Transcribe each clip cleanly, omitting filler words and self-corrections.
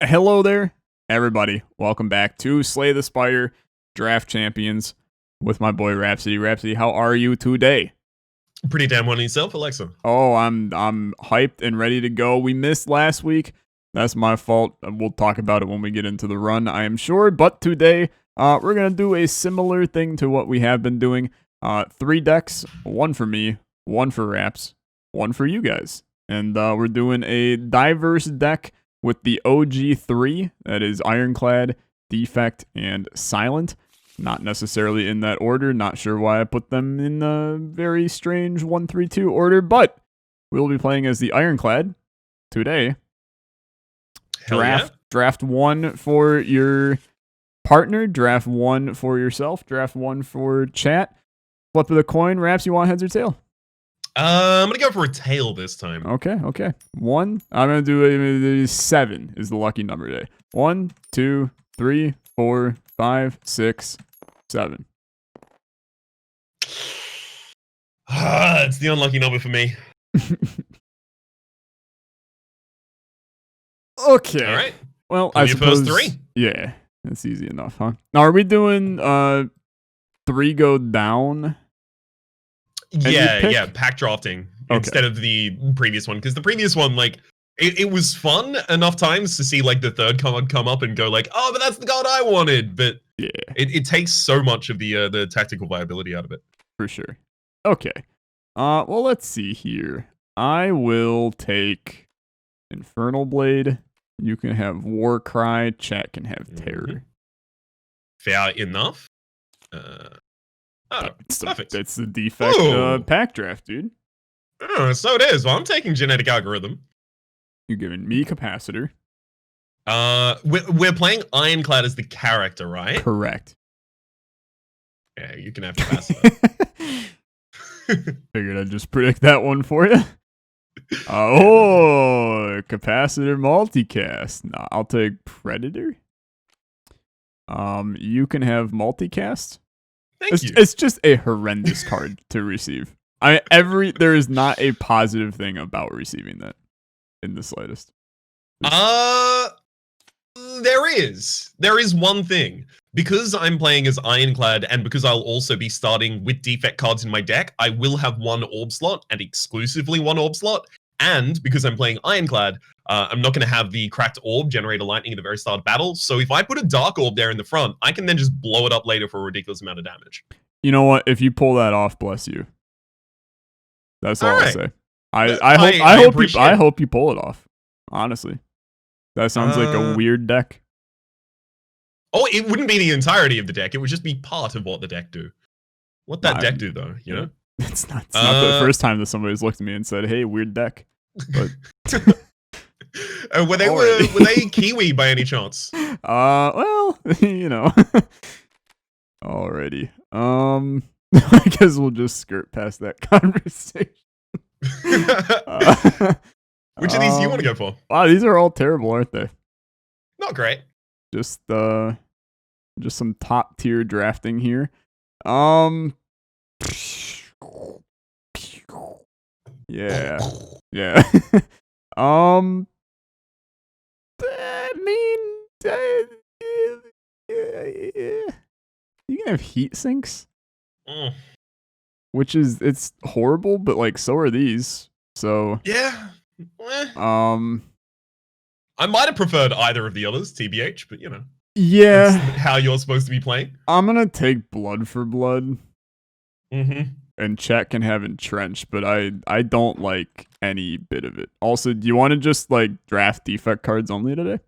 Hello there, everybody. Welcome back to Slay the Spire Draft Champions with my boy Rhapsody. Rhapsody, how are you today? Pretty damn one yourself, Alexa. Oh, I'm hyped and ready to go. We missed last week. That's my fault. We'll talk about it when we get into the run, I am sure. But today, we're gonna do a similar thing to what we have been doing. 3 decks, one for me, one for Raps, one for you guys, and we're doing a diverse deck with the OG3, that is Ironclad, Defect, and Silent. Not necessarily in that order, not sure why I put them in a very strange 1-3-2 order, but we'll be playing as the Ironclad today. Draft 1 for your partner, draft 1 for yourself, draft 1 for chat. Flip of the coin, Raps, you want heads or tail? I'm gonna go for a tail this time. Okay. 1. I'm gonna do 7 is the lucky number today. 1, 2, 3, 4, 5, 6, 7. It's the unlucky number for me. Okay. All right. Well, I suppose. First 3. Yeah, that's easy enough, huh? Now, are we doing 3 go down? Yeah, pack drafting instead of the previous one, because the previous one, like, it was fun enough times to see like the third card come up and go like, oh, but that's the card I wanted. But yeah, it takes so much of the tactical viability out of it. For sure. Okay. Well, let's see here. I will take Infernal Blade. You can have War Cry. Chat can have Terror. Fair enough. Perfect. That's the defect pack draft, dude. Oh, so it is. Well, I'm taking Genetic Algorithm. You're giving me Capacitor. We're playing Ironclad as the character, right? Correct. Yeah, you can have Capacitor. Figured I'd just predict that one for you. Capacitor multicast. No, I'll take Predator. You can have multicast. Thank you. It's just a horrendous card to receive. There is not a positive thing about receiving that in the slightest. There is one thing. Because I'm playing as Ironclad, and because I'll also be starting with defect cards in my deck, I will have 1 orb slot, and exclusively 1 orb slot. And because I'm playing Ironclad, I'm not going to have the cracked orb generate a lightning at the very start of battle. So if I put a dark orb there in the front, I can then just blow it up later for a ridiculous amount of damage. You know what? If you pull that off, bless you. That's all I'll say. I hope you pull it off. Honestly, that sounds like a weird deck. Oh, it wouldn't be the entirety of the deck. It would just be part of what the deck do. What that deck do, though, you know? It's not the first time that somebody's looked at me and said, "Hey, weird deck." But were they Kiwi by any chance? Well, you know. Alrighty. I guess we'll just skirt past that conversation. Which of these do you want to go for? Wow, these are all terrible, aren't they? Not great. Just some top tier drafting here. Yeah. I mean, you can have heat sinks, which it's horrible, but like so are these. So yeah. I might have preferred either of the others, TBH, but you know. Yeah. That's how you're supposed to be playing. I'm gonna take Blood for Blood. Mm-hmm. And chat can have Entrench, but I don't like any bit of it. Also, do you want to just like draft defect cards only today?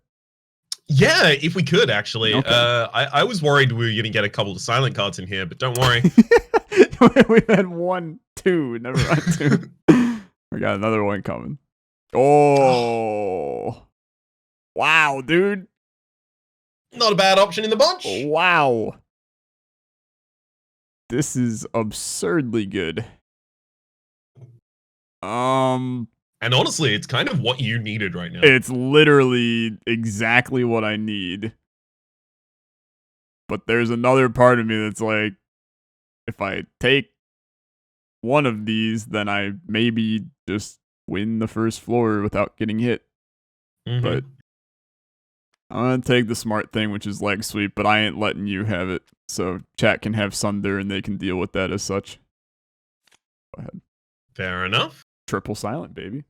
Yeah, if we could actually. Okay. I was worried we were gonna get a couple of silent cards in here, but don't worry. We've had 1, 2, never mind 2. We got another one coming. Oh. Wow, dude. Not a bad option in the bunch. Wow. This is absurdly good. And honestly, it's kind of what you needed right now. It's literally exactly what I need. But there's another part of me that's like, if I take one of these, then I maybe just win the first floor without getting hit. Mm-hmm. But I'm gonna take the smart thing, which is leg sweep, but I ain't letting you have it. So chat can have Sunder and they can deal with that as such. Go ahead. Fair enough. Triple silent, baby.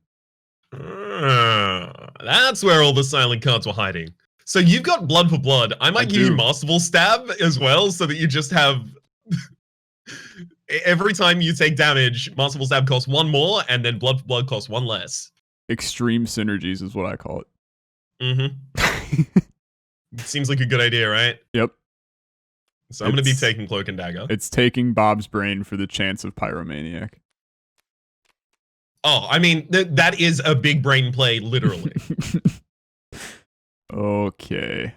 That's where all the silent cards were hiding. So you've got blood for blood. I might give you Masterful Stab as well, so that you just have... Every time you take damage, Masterful Stab costs 1 more, and then blood for blood costs 1 less. Extreme synergies is what I call it. Mm-hmm. Seems like a good idea, right? Yep. So I'm going to be taking Cloak and Dagger. It's taking Bob's brain for the chance of Pyromaniac. Oh, I mean, that is a big brain play, literally. Okay.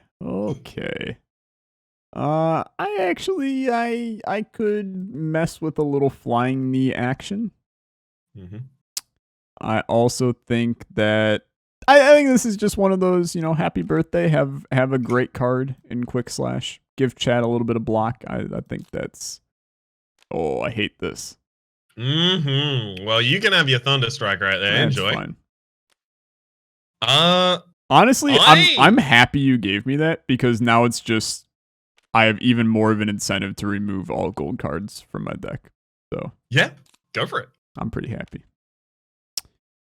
I could mess with a little flying knee action. Mm-hmm. I also think that I think this is just one of those, happy birthday, have a great card in Quick Slash. Give chat a little bit of block. I think that's... Oh, I hate this. Mm-hmm. Well, you can have your Thunderstrike right there. That's Enjoy. Fine. Honestly, I'm happy you gave me that, because now it's just I have even more of an incentive to remove all gold cards from my deck. So yeah, go for it. I'm pretty happy.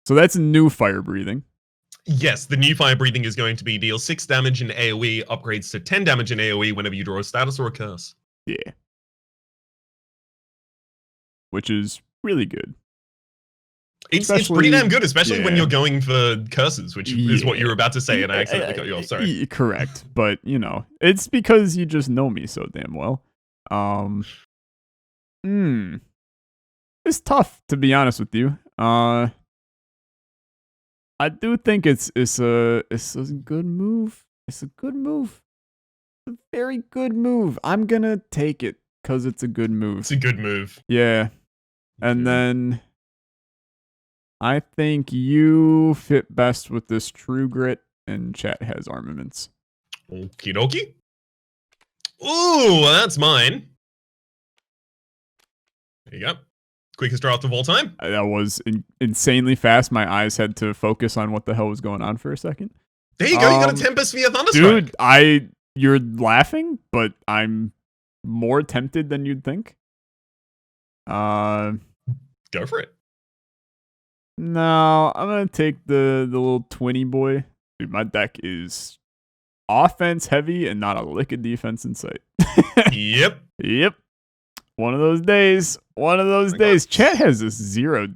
So that's new fire breathing. Yes, the new fire breathing is going to be deal 6 damage in AoE, upgrades to 10 damage in AoE whenever you draw a status or a curse. Yeah. Which is really good. It's pretty damn good, especially when you're going for curses, which is what you were about to say, and I accidentally cut you off. Sorry. Correct, but it's because you just know me so damn well. It's tough, to be honest with you. I do think it's a good move. It's a good move. It's a very good move. I'm gonna take it because it's a good move. It's a good move. Yeah, and then I think you fit best with this True Grit, and chat has armaments. Okie dokie. Ooh, that's mine. There you go. Quickest draft of all time. That was insanely fast. My eyes had to focus on what the hell was going on for a second. There you go. You got a Tempest via Thunderstrike. Dude, you're laughing, but I'm more tempted than you'd think. Go for it. No, I'm gonna take the little twinny boy. Dude, my deck is offense heavy and not a lick of defense in sight. Yep. One of those days. Chat has this zero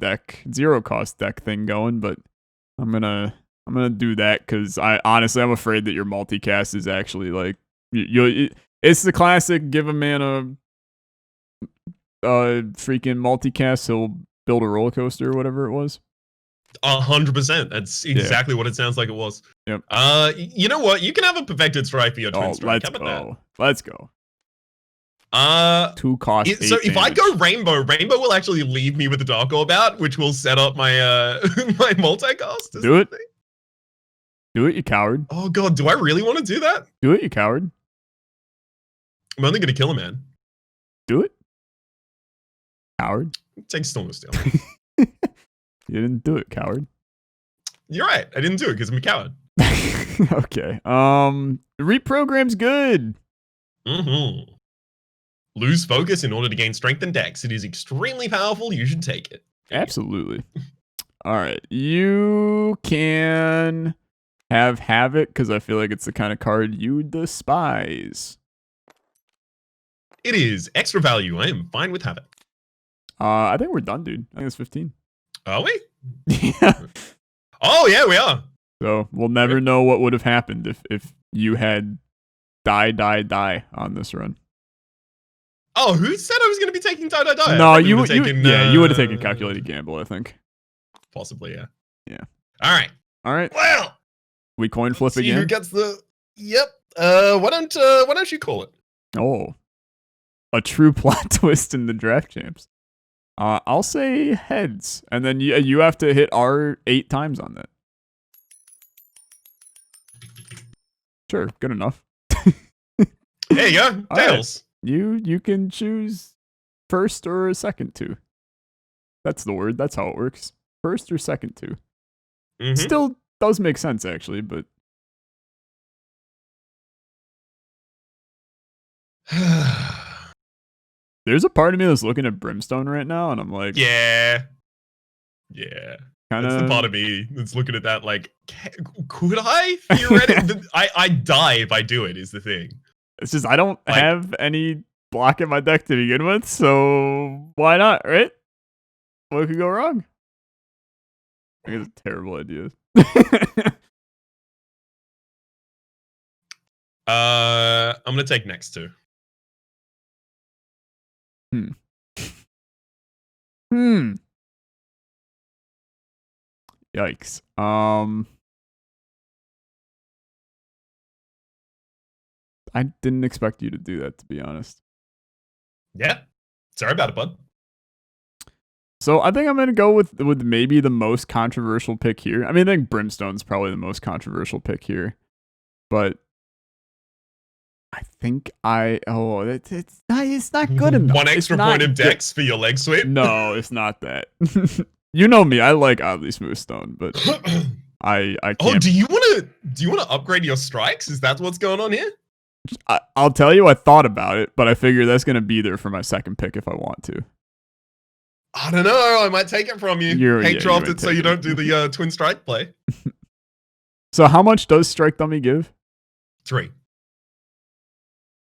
cost deck thing going, but I'm gonna do that because I'm afraid that your multicast is actually like it's the classic give a man a freaking multicast, he'll build a roller coaster or whatever it was. 100%. That's exactly what it sounds like it was. Yep. You know what? You can have a perfected strike for your twin strike. How about that? Let's go. 2 cost. So if I go Rainbow will actually leave me with the Dark Orb out, which will set up my my multicast. Do it. Do it, you coward. Oh god, do I really want to do that? Do it, you coward. I'm only gonna kill a man. Do it. Coward. Take Storm of Steel. You didn't do it, coward. You're right. I didn't do it because I'm a coward. Okay. Reprogram's good. Mm-hmm. Lose focus in order to gain strength and dex. It is extremely powerful. You should take it. Absolutely. All right. You can have Havoc because I feel like it's the kind of card you despise. It is extra value. I am fine with Havoc. I think we're done, dude. I think it's 15. Are we? Yeah. Oh, yeah, we are. So we'll never know what would have happened if you had die on this run. Oh, who said I was going to be taking die? No, you would have taken Calculated Gamble, I think. Possibly, yeah. Yeah. All right. Well, we coin flip again. Who gets the? Yep. Why don't you call it? Oh, a true plot twist in the draft champs. I'll say heads, and then you have to hit R 8 times on that. Sure, good enough. There you go. Tails. Right. You can choose first or second two. That's the word. That's how it works. First or second two. Mm-hmm. Still does make sense actually, but There's a part of me that's looking at Brimstone right now, and I'm like, Yeah. kind That's the part of. of me that's looking at that like, could I theoretically? I die if I do it. Is the thing. It's just I don't Like- have any block in my deck to begin with, so why not, right? What could go wrong? I think it's a terrible idea. I'm gonna take next two. Yikes. I didn't expect you to do that, to be honest. Yeah. Sorry about it, bud. So I think I'm gonna go with maybe the most controversial pick here. I mean, I think Brimstone's probably the most controversial pick here, but I think it's not good enough. One extra point of dex for your leg sweep. No, it's not that. You know me, I like oddly smooth stone, but I can't. Oh, do you wanna upgrade your strikes? Is that what's going on here? I'll tell you, I thought about it, but I figure that's gonna be there for my second pick if I want to. I don't know. I might take it from you. Draft it so you don't do the twin strike play. So how much does Strike Dummy give? 3.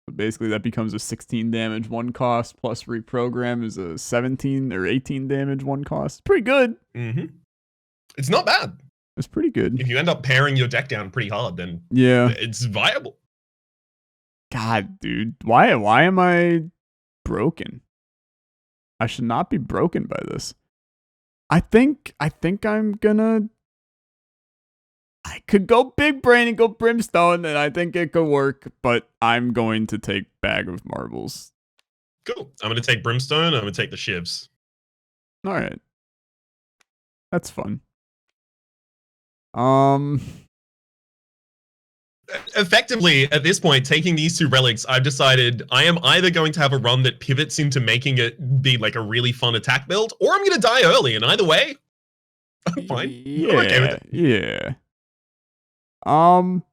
So basically, that becomes a 16 damage 1 cost plus reprogram is a 17 or 18 damage 1 cost. Pretty good. Mm-hmm. It's not bad. It's pretty good. If you end up paring your deck down pretty hard, then yeah, it's viable. God, dude, why am I broken? I should not be broken by this. I think I'm gonna. I could go big brain and go Brimstone, and I think it could work, but I'm going to take Bag of Marbles. Cool. I'm gonna take Brimstone. I'm gonna take the shivs. All right, that's fun. Effectively, at this point, taking these two relics, I've decided I am either going to have a run that pivots into making it be like a really fun attack build, or I'm going to die early. And either way, I'm fine. Yeah, I'm okay with it. yeah. I'm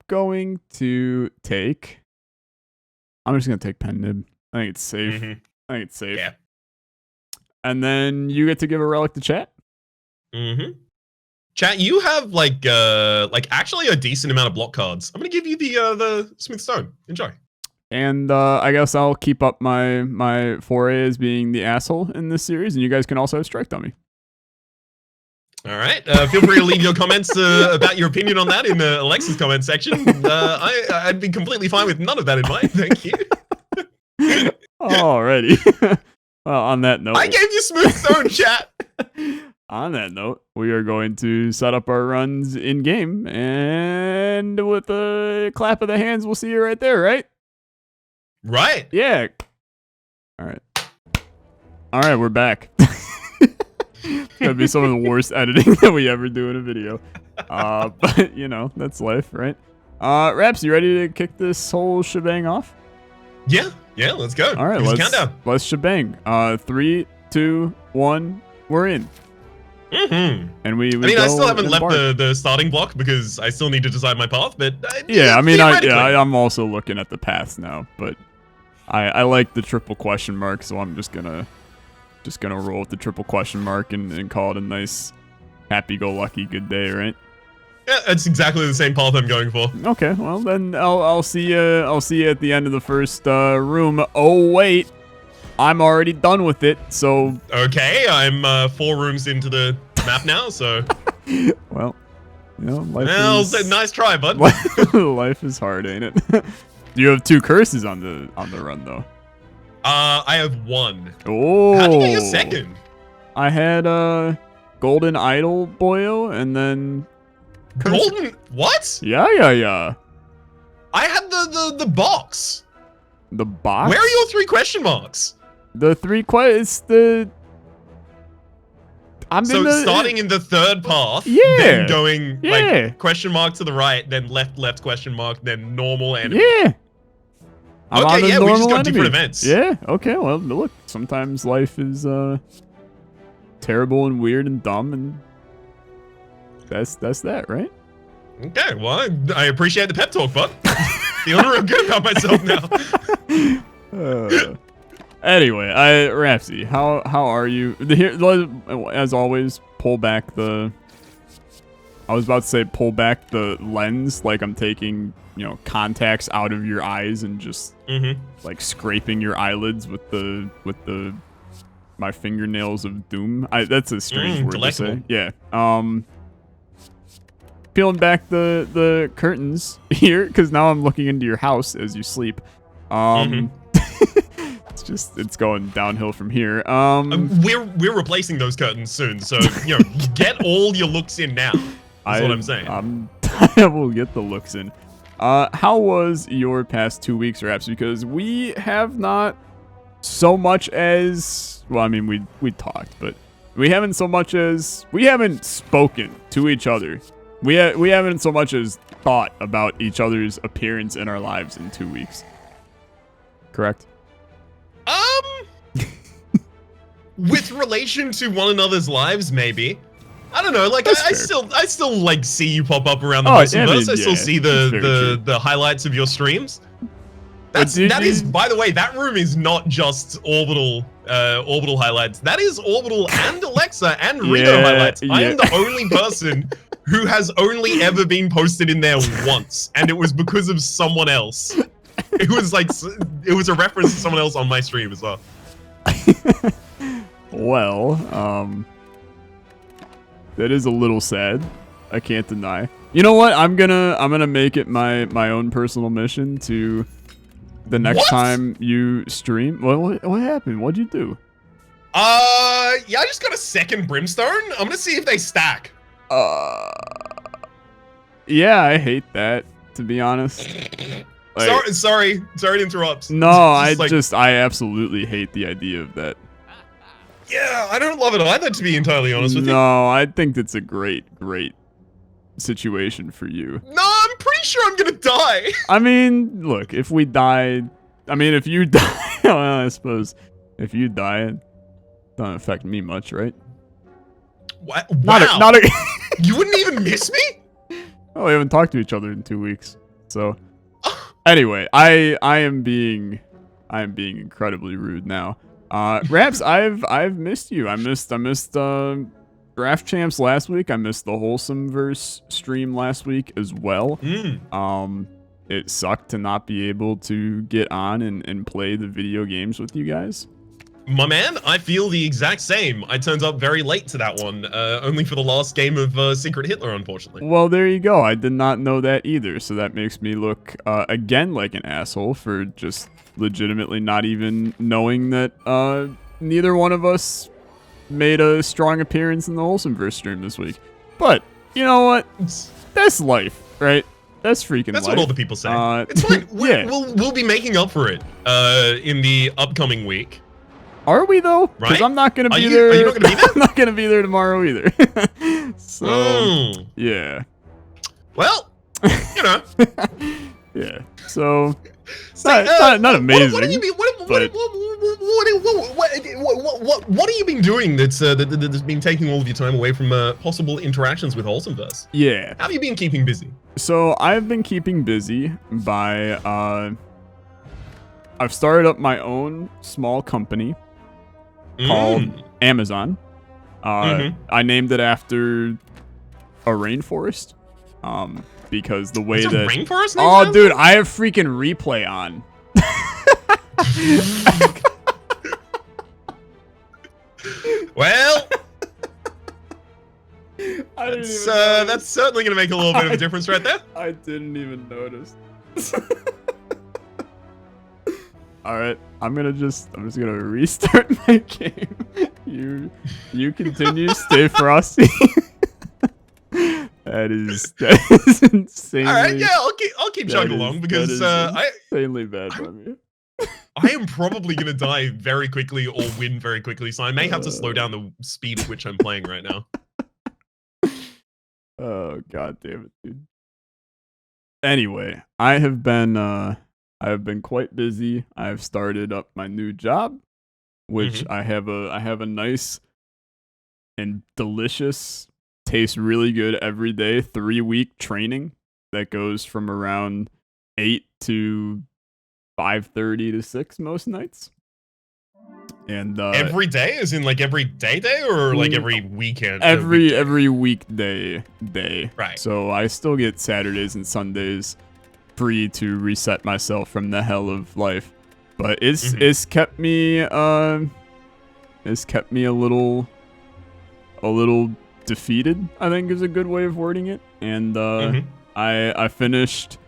going to take. I'm just gonna take Pen Nib. I think it's safe. Mhm. I think it's safe. Yeah. And then you get to give a relic to chat. Mm-hmm. Chat, you have like actually a decent amount of block cards. I'm gonna give you the Smooth Stone. Enjoy. And I guess I'll keep up my foray as being the asshole in this series, and you guys can also have Strike Dummy. All right. Feel free to leave your comments about your opinion on that in Alexa's comment section. I'd be completely fine with none of that in mind. Thank you. Alrighty. Well, on that note, I gave you Smooth Stone, chat. on that note, we are going to set up our runs in game, and with a clap of the hands, we'll see you right there, right? Right. Yeah. All right, we're back. It's gonna be some of the worst editing that we ever do in a video. But you know, that's life, right? Raps, you ready to kick this whole shebang off? Yeah, let's go. All right, let's shebang. 3, 2, 1, we're in. Mm-hmm. And we I still haven't left the starting block because I still need to decide my path, but yeah, I'm also looking at the paths now, but I like the triple question mark, so I'm just gonna roll with the triple question mark and call it a nice happy-go-lucky good day, right? Yeah, that's exactly the same path I'm going for. Okay, well then I'll see you at the end of the first room. Oh wait, I'm already done with it. So okay, I'm 4 rooms into the map now. So well, you know, nice try, bud. Life is hard, ain't it? You have 2 curses on the run though. I have 1. Oh, how'd you get your second? I had Golden Idol Boyo and then Golden what? Yeah. I had the box. The box? Where are your 3 question marks? The 3 it's the starting in the 3rd path, yeah, then going yeah, like question mark to the right, then left question mark, then normal enemy. Yeah. Okay, yeah, we just got different events. Yeah, okay, well, look, sometimes life is terrible and weird and dumb, and that's that, right? Okay, well, I appreciate the pep talk, bud. feeling real good about myself now. Anyway, Rhapsody, how are you? Here, as always, pull back the. I was about to say pull back the lens, like I'm taking, contacts out of your eyes and just like scraping your eyelids with my fingernails of doom. That's a strange word to say. Yeah. Peeling back the curtains here, because now I'm looking into your house as you sleep. It's going downhill from here. We're replacing those curtains soon, so get all your looks in now. That's what I'm saying. I will get the looks in. How was your past 2 weeks, Raps? Because we have not so much as, well, I mean, we talked, but we haven't spoken to each other. We haven't so much as thought about each other's appearance in our lives in 2 weeks. Correct? With relation to one another's lives, maybe. I don't know. Like I still like see you pop up around the multiverse. I still see the highlights of your streams. That is, by the way, that room is not just orbital highlights. That is orbital and Olexa and Rito highlights. I am the only person who has only ever been posted in there once, and it was because of someone else. It was a reference to someone else on my stream as well. Well, that is a little sad. I can't deny. You know what? I'm gonna make it my own personal mission to the next time you stream. What happened? What'd you do? Yeah, I just got a second brimstone. I'm gonna see if they stack. Yeah, I hate that, to be honest. Like, sorry to interrupt. No, I absolutely hate the idea of that. Yeah, I don't love it either, to be entirely honest with you. No, I think that's a great situation for you. No, I'm pretty sure I'm gonna die. I mean, look, if you die, well, I suppose if you die, it doesn't affect me much, right? What? Wow. You wouldn't even miss me? Oh, we haven't talked to each other in 2 weeks, so. Anyway, I am being incredibly rude now. Raps, I've missed you. I missed Draft Champs last week. I missed the Wholesome Verse stream last week as well. It sucked to not be able to get on and play the video games with you guys. My man, I feel the exact same. I turned up very late to that one, only for the last game of Secret Hitler, unfortunately. Well, there you go. I did not know that either, so that makes me look, again, like an asshole for just legitimately not even knowing that neither one of us made a strong appearance in the Wholesomeverse stream this week. But, you know what? That's life, right? That's freaking That's life. what all the people say. It's fine. We'll be making up for it in the upcoming week. Are we though? Because Right? I'm not gonna be there. there. Are you not gonna be there? I'm not gonna be there tomorrow either. So yeah. Well, Yeah. So not amazing. What have you been? What have you been doing that's been taking all of your time away from possible interactions with Wholesomeverse? Yeah. How have you been keeping busy? So I've been keeping busy by I've started up my own small company called Amazon. I named it after a rainforest. Because the way It's a that rainforest name? Oh, dude, I have freaking replay on. Well, that's certainly gonna make a little bit of a difference right there. I didn't even notice. All right, I'm just gonna restart my game. You continue, stay frosty. That is insanely. All right, yeah, I'll keep chugging along because insanely bad by me. I am probably gonna die very quickly or win very quickly, so I may have to slow down the speed at which I'm playing right now. Oh god damn it, dude. Anyway, I have been quite busy. I've started up my new job, which I have a nice and delicious, tastes really good every day 3-week training that goes from around 8 to 5:30 to 6 most nights. And every day, as in like every day, or like every weekend? Every weekday day. Right. So I still get Saturdays and Sundays free to reset myself from the hell of life. But it's kept me a little defeated, I think is a good way of wording it. And I finished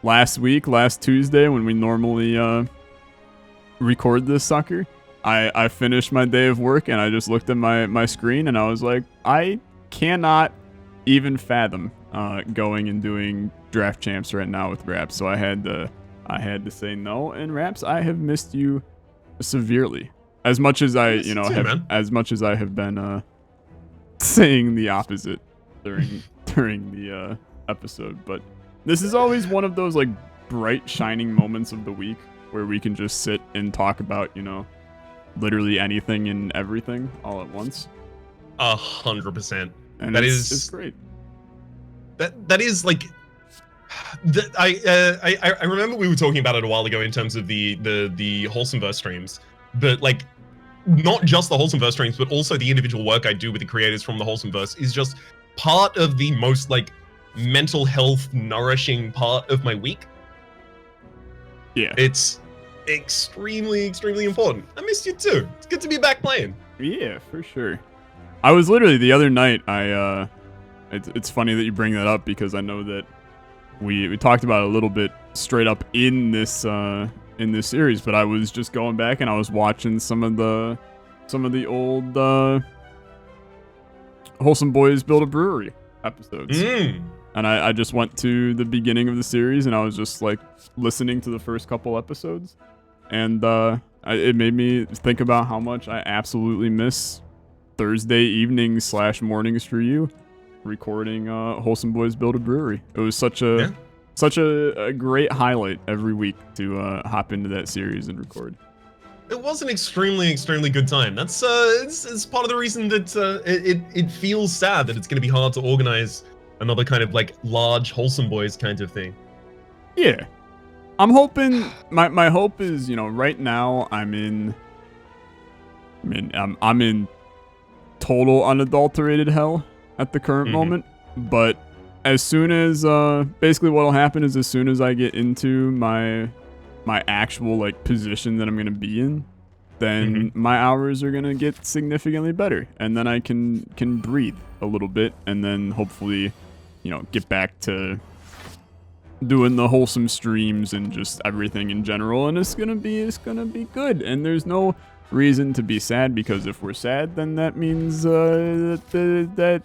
last Tuesday, when we normally record this sucker. I finished my day of work, and I just looked at my screen, and I was like, I cannot even fathom going and doing draft champs right now with Raps. So I had to say no. And Raps, I have missed you severely. As much as I, as much as I have been saying the opposite during the episode. But this is always one of those like bright shining moments of the week where we can just sit and talk about, literally anything and everything all at once. 100%. And it's great. That is like, I remember we were talking about it a while ago in terms of the Wholesomeverse streams, but like, not just the Wholesomeverse streams, but also the individual work I do with the creators from the Wholesomeverse is just part of the most like mental health nourishing part of my week. Yeah. It's extremely important. I missed you too. It's good to be back playing. Yeah, for sure. I was literally the other night, it's funny that you bring that up, because I know that we talked about it a little bit straight up in this series, but I was just going back and I was watching some of the old Wholesome Boys Build a Brewery episodes. And I just went to the beginning of the series, and I was just like listening to the first couple episodes, and it made me think about how much I absolutely miss Thursday evenings / mornings for you recording Wholesome Boys Build a Brewery. It was such a great highlight every week to hop into that series and record. It was an extremely good time. That's it's part of the reason that it feels sad that it's going to be hard to organize another kind of like large Wholesome Boys kind of thing. Yeah, I'm hoping. My hope is, right now I'm in total unadulterated hell at the current moment. But as soon as basically what'll happen is, as soon as I get into my actual like position that I'm gonna be in, then my hours are gonna get significantly better, and then I can breathe a little bit, and then hopefully, get back to doing the wholesome streams and just everything in general, and it's gonna be good. And there's no reason to be sad, because if we're sad, then that means that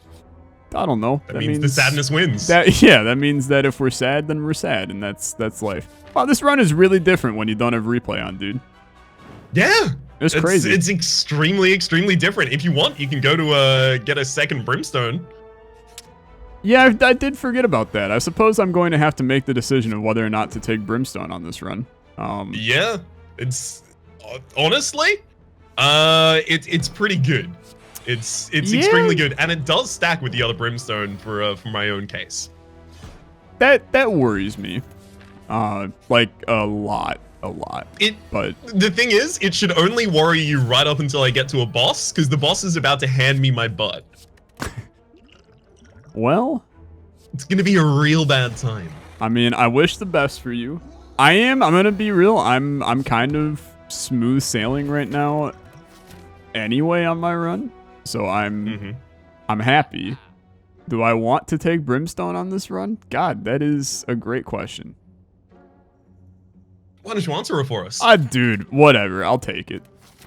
I don't know. That means the sadness wins. That means that if we're sad, then we're sad, and that's life. Wow, this run is really different when you don't have replay on, dude. Yeah, it's crazy. It's extremely different. If you want, you can go to get a second Brimstone. Yeah, I did forget about that. I suppose I'm going to have to make the decision of whether or not to take Brimstone on this run. Yeah, it's honestly, it's pretty good. It's extremely good, and it does stack with the other Brimstone for my own case. That worries me, like a lot. But the thing is, it should only worry you right up until I get to a boss, because the boss is about to hand me my butt. Well, it's gonna be a real bad time. I mean, I wish the best for you. I'm gonna be real. I'm kind of smooth sailing right now anyway on my run, so I'm happy. Do I want to take Brimstone on this run? God, that is a great question. Why don't you answer it for us? Dude, whatever. I'll take it.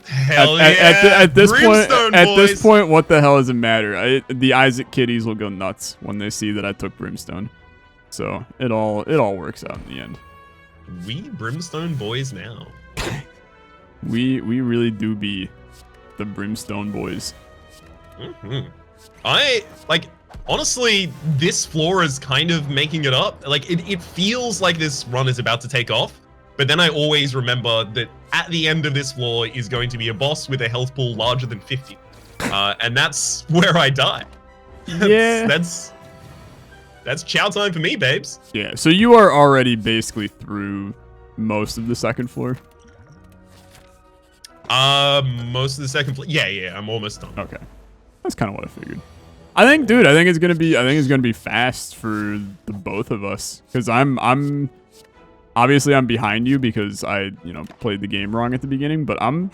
Hell yeah! At this point, what the hell does it matter? The Isaac kiddies will go nuts when they see that I took Brimstone. So it all works out in the end. We Brimstone boys now. we really do be the Brimstone boys. Honestly, this floor is kind of making it up. Like it feels like this run is about to take off. But then I always remember that at the end of this floor is going to be a boss with a health pool larger than 50. And that's where I die. Yeah. That's chow time for me, babes. Yeah, so you are already basically through most of the second floor? Most of the second floor. Yeah, I'm almost done. Okay. That's kind of what I figured. I think it's gonna be fast for the both of us. Because I'm obviously I'm behind you because I, played the game wrong at the beginning, but I'm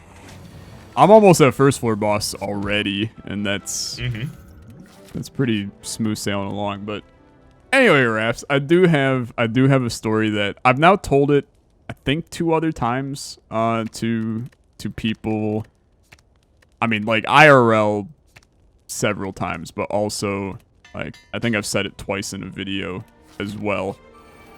almost at first floor boss already, and that's pretty smooth sailing along. But anyway, Raps, I do have a story that I've now told it, I think 2 other times to people. I mean, like IRL several times, but also like I think I've said it twice in a video as well.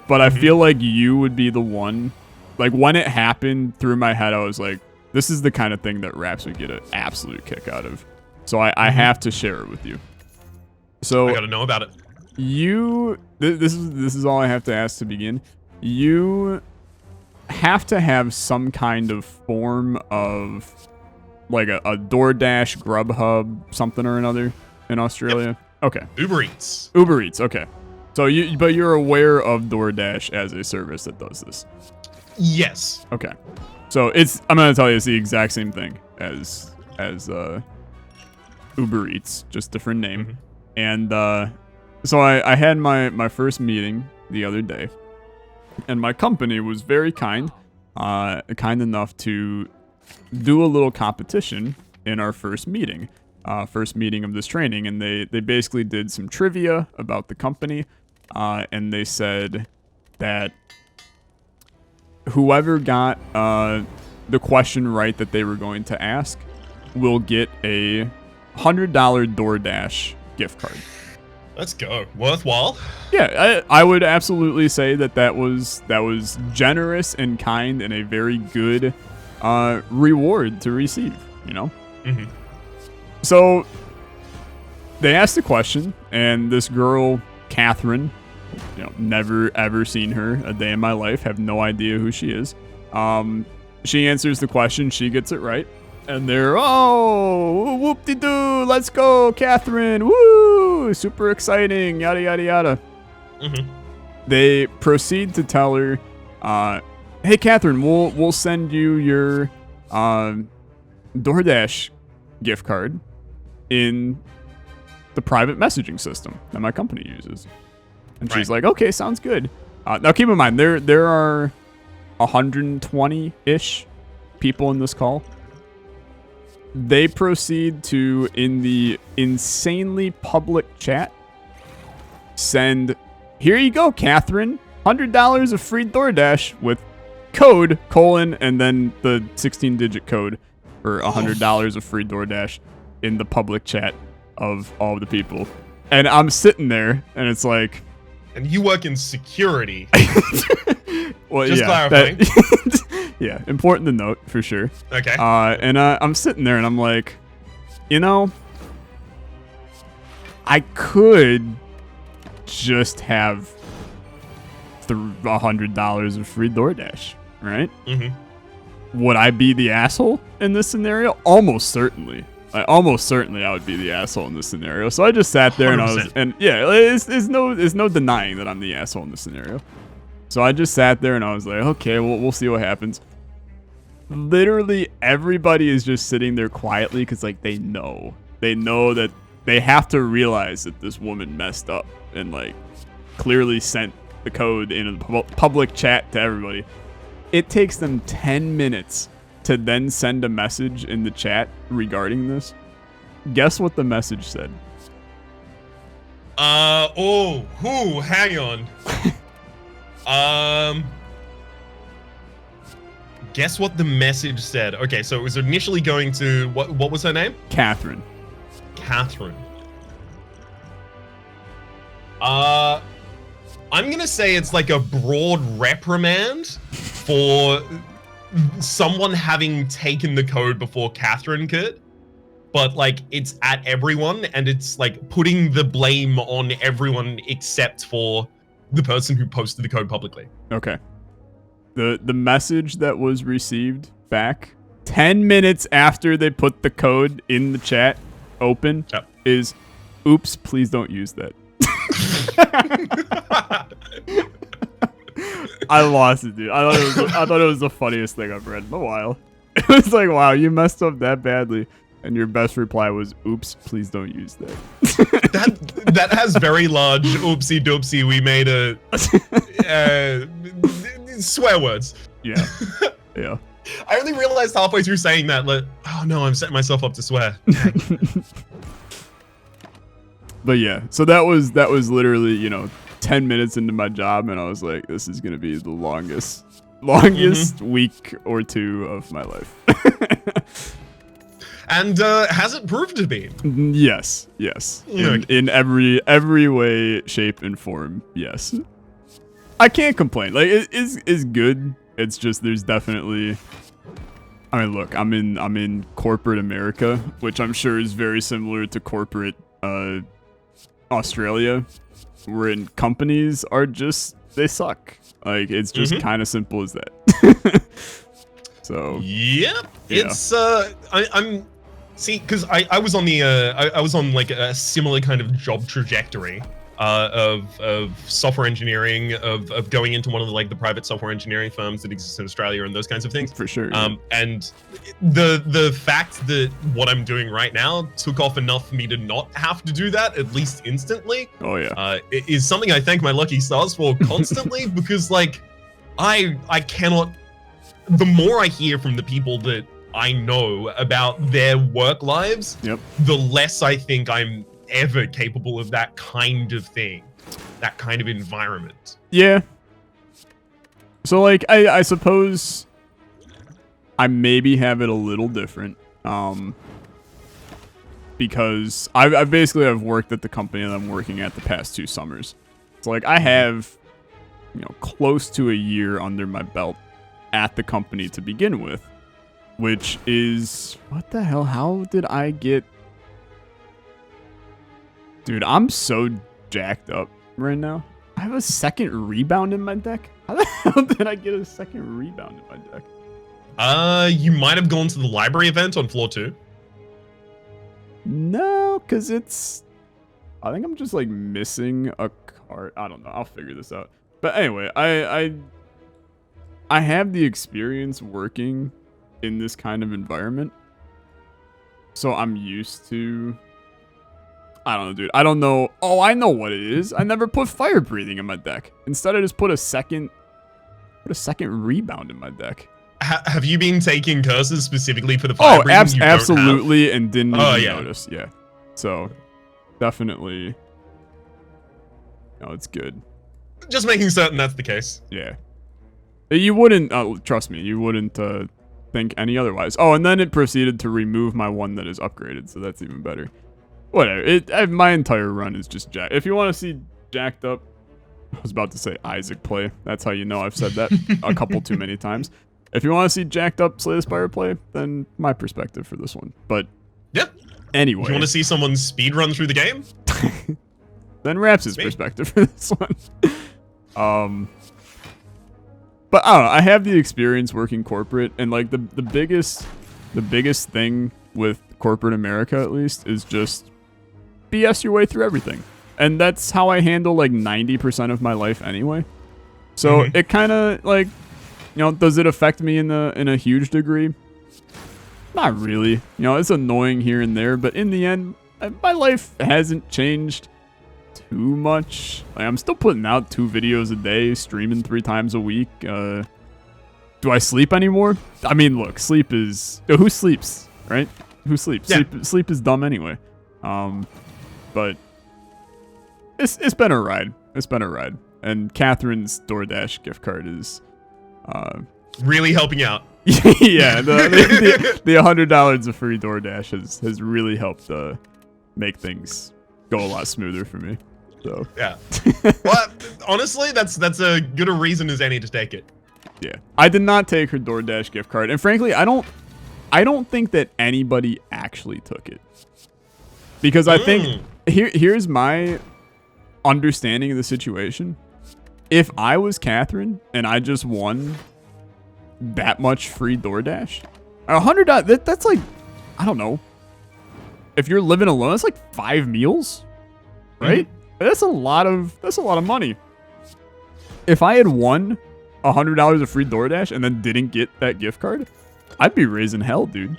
But I feel like you would be the one. Like when it happened, through my head, I was like, this is the kind of thing that Raps would get an absolute kick out of. So I have to share it with you. So I gotta know about it. This is all I have to ask to begin. You have to have some kind of form of like a DoorDash, Grubhub, something or another in Australia. Yep. Okay. Uber Eats. Okay. So you're aware of DoorDash as a service that does this. Yes. Okay. So I'm gonna tell you it's the exact same thing as Uber Eats, just different name. And so I had my first meeting the other day, and my company was very kind enough to do a little competition in our first meeting of this training, and they basically did some trivia about the company, and they said that whoever got the question right that they were going to ask will get a $100 DoorDash gift card. Let's go. Worthwhile. Yeah, I would absolutely say that was generous and kind and a very good reward to receive, So they asked the question, and this girl, Catherine, never ever seen her a day in my life, have no idea who she is. She answers the question, she gets it right, and they're, oh, whoop-de-doo, let's go, Catherine, woo, super exciting, yada, yada, yada. They proceed to tell her, hey, Catherine, we'll send you your DoorDash gift card in the private messaging system that my company uses. And she's like, okay, sounds good. Now, keep in mind, there are 120-ish people in this call. They proceed to, in the insanely public chat, send, here you go, Catherine, $100 of free DoorDash with code, and then the 16-digit code for $100 of free DoorDash in the public chat of all the people. And I'm sitting there, and it's like... And you work in security. Well, just clarifying. Yeah, important to note, for sure. Okay. And I'm sitting there, and I'm like, I could just have $100 of free DoorDash, right? Would I be the asshole in this scenario? Almost certainly. I would be the asshole in this scenario. So I just sat there 100%. and there's no denying that I'm the asshole in this scenario. So I just sat there and I was like, okay, we'll see what happens. Literally everybody is just sitting there quietly because like they know that they have to realize that this woman messed up and like clearly sent the code in a public chat to everybody. It takes them 10 minutes to then send a message in the chat regarding this. Guess what the message said? Hang on. Guess what the message said? Okay, so it was initially going to, what was her name? Catherine. I'm gonna say it's like a broad reprimand for someone having taken the code before Catherine could, but like it's at everyone and it's like putting the blame on everyone except for the person who posted the code publicly. Okay. The message that was received back 10 minutes after they put the code in the chat open is, oops, please don't use that. I lost it, dude. I thought it was the funniest thing I've read in a while. It was like, wow, you messed up that badly. And your best reply was, oops, please don't use that. that has very large oopsie doopsie. We made a swear words. Yeah. Yeah. I only realized halfway through saying that, like, oh no, I'm setting myself up to swear. But yeah, so that was literally, 10 minutes into my job, and I was like, this is gonna be the longest week or two of my life. And has it proved to be? Yes. In every way, shape, and form, yes. I can't complain. Like, it is good. It's just there's definitely. I mean, look, I'm in corporate America, which I'm sure is very similar to corporate Australia, wherein companies are just they suck. Like, it's just kind of simple as that. So. Yep. Yeah. It's I'm. See, because I was on the I was on like a similar kind of job trajectory of software engineering, of going into one of the private software engineering firms that exist in Australia and those kinds of things. For sure. Yeah. And the fact that what I'm doing right now took off enough for me to not have to do that, at least instantly. Oh yeah. Is something I thank my lucky stars for constantly because I cannot. The more I hear from the people that I know about their work lives, the less I think I'm ever capable of that kind of thing, that kind of environment. Yeah. So I suppose I maybe have it a little different, because I've worked at the company that I'm working at the past 2 summers. So I have, close to a year under my belt at the company to begin with. Which is, what the hell? How did I get... Dude, I'm so jacked up right now. I have a second rebound in my deck? How the hell did I get a second rebound in my deck? You might have gone to the library event on floor 2. No, because it's... I think I'm just, missing a card. I don't know. I'll figure this out. But anyway, I have the experience working in this kind of environment, so I'm used to. I don't know, dude. I don't know. Oh, I know what it is. I never put fire breathing in my deck. Instead, I just put a second rebound in my deck. Have you been taking curses specifically for the fire breathing? Absolutely, and didn't even notice. Yeah. So, definitely. No, it's good. Just making certain that's the case. Yeah. You wouldn't. Trust me. You wouldn't. Think any otherwise. Oh, and then it proceeded to remove my one that is upgraded, so that's even better. Whatever. My entire run is just jacked. If you want to see jacked up, I was about to say Isaac play. That's how you know I've said that a couple too many times. If you want to see jacked up Slay the Spire play, then my perspective for this one. But yeah. Anyway, if you want to see someone speed run through the game, then Raps' perspective for this one. But I don't know, I have the experience working corporate, and the biggest thing with corporate America, at least, is just BS your way through everything. And that's how I handle 90% of my life anyway. So it kind of does it affect me in a huge degree? Not really. It's annoying here and there, but in the end, my life hasn't changed too much. I'm still putting out 2 videos a day, streaming 3 times a week. Do I sleep anymore? I mean, look, sleep is... Who sleeps, right? Who sleeps? Yeah. Sleep is dumb anyway. But it's been a ride. It's been a ride. And Catherine's DoorDash gift card is... really helping out. Yeah, the $100 of free DoorDash has really helped make things go a lot smoother for me. So yeah. Well, honestly, that's a good a reason as any to take it. Yeah. I did not take her DoorDash gift card, and frankly, I don't think that anybody actually took it. Because I think here's my understanding of the situation. If I was Catherine and I just won that much free DoorDash, $100, that's I don't know. If you're living alone, that's 5 meals, right? That's a lot of money. If I had won $100 of free DoorDash and then didn't get that gift card, I'd be raising hell, dude.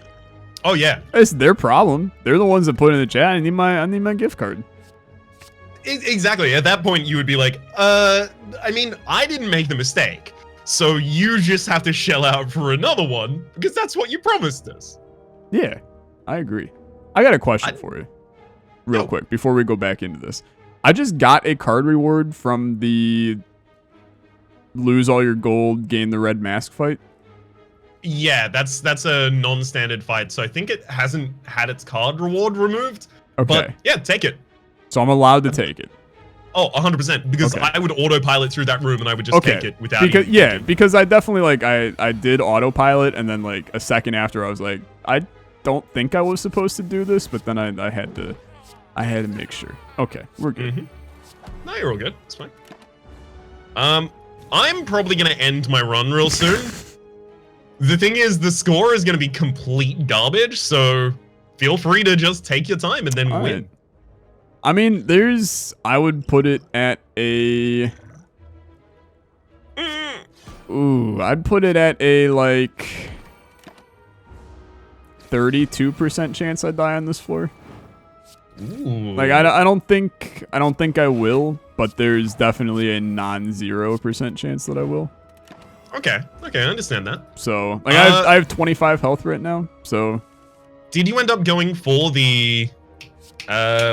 Oh yeah, It's their problem. They're the ones that put in the chat. I need my gift card. exactly. At that point, you would be like, I mean, I didn't make the mistake, so you just have to shell out for another one because that's what you promised us. Yeah, I agree. I got a question for you, real quick, before we go back into this. I just got a card reward from the lose all your gold, gain the red mask fight. Yeah, that's a non-standard fight, so I think it hasn't had its card reward removed. Okay. But yeah, take it. So I'm allowed to take it. Oh, 100%. Because Okay. I would autopilot through that room and I would just take it without because even yeah, thinking. because I definitely like I did autopilot, and then like a second after I was like, I don't think I was supposed to do this, but then I had to make sure. Okay, we're good. Mm-hmm. No, you're all good. It's fine. I'm probably gonna end my run real soon. The thing is, the score is gonna be complete garbage, so feel free to just take your time and then All win. right. I mean, I would put it at a... Ooh, I'd put it at a, like... 32% chance I die on this floor. Ooh. Like, I don't think I will, but there's definitely a non-0% chance that I will. Okay, I understand that. So, like, I have 25 health right now, so... Did you end up going for the...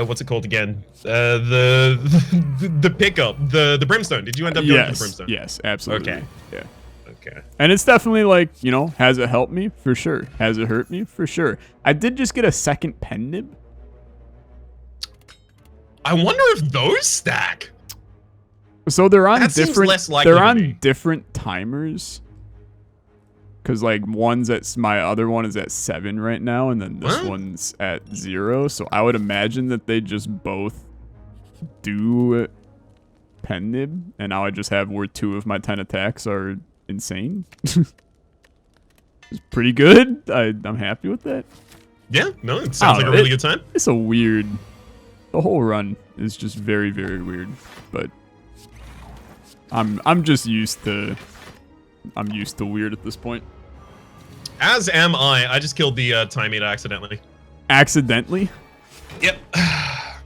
what's it called again? The pickup, the brimstone. Did you end up going for the brimstone? Yes, absolutely. Okay. Yeah. Okay. And it's definitely like, you know, has it helped me? For sure. Has it hurt me? For sure. I did just get a second pen nib. I wonder if those stack. So they're on That seems different less likely they're to on me. different timers. Cause like my other one is at 7 right now, and then this What? one's at 0. So I would imagine that they just both do pen nib, and now I just have where 2 of my 10 attacks are insane. It's pretty good. I'm happy with that. Yeah, no, it sounds like a really good time. It's a weird. The whole run is just very, very weird, but I'm just used to. I'm used to weird at this point. As am I. I just killed the time eater accidentally. Accidentally? Yep.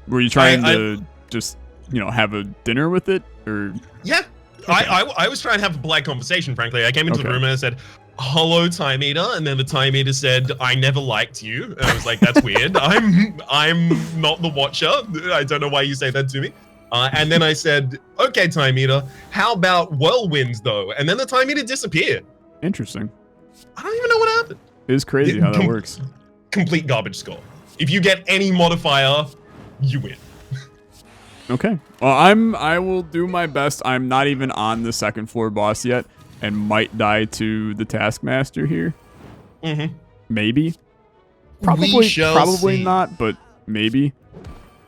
Were you trying to just, you know, have a dinner with it, or? Yeah. Okay. I was trying to have a polite conversation, frankly. I came into the Okay. room and I said, hello, time eater. And then the time eater said, I never liked you. And I was like, that's weird. I'm not the watcher. I don't know why you say that to me. And then I said, okay, time eater, how about whirlwinds though? And then the time eater disappeared. Interesting. I don't even know what happened. It is crazy how that works. Complete garbage score. If you get any modifier, you win. Okay. Well, I will do my best. I'm not even on the second floor boss yet, and might die to the Taskmaster here. Mm-hmm. Maybe. Probably see. not, but maybe.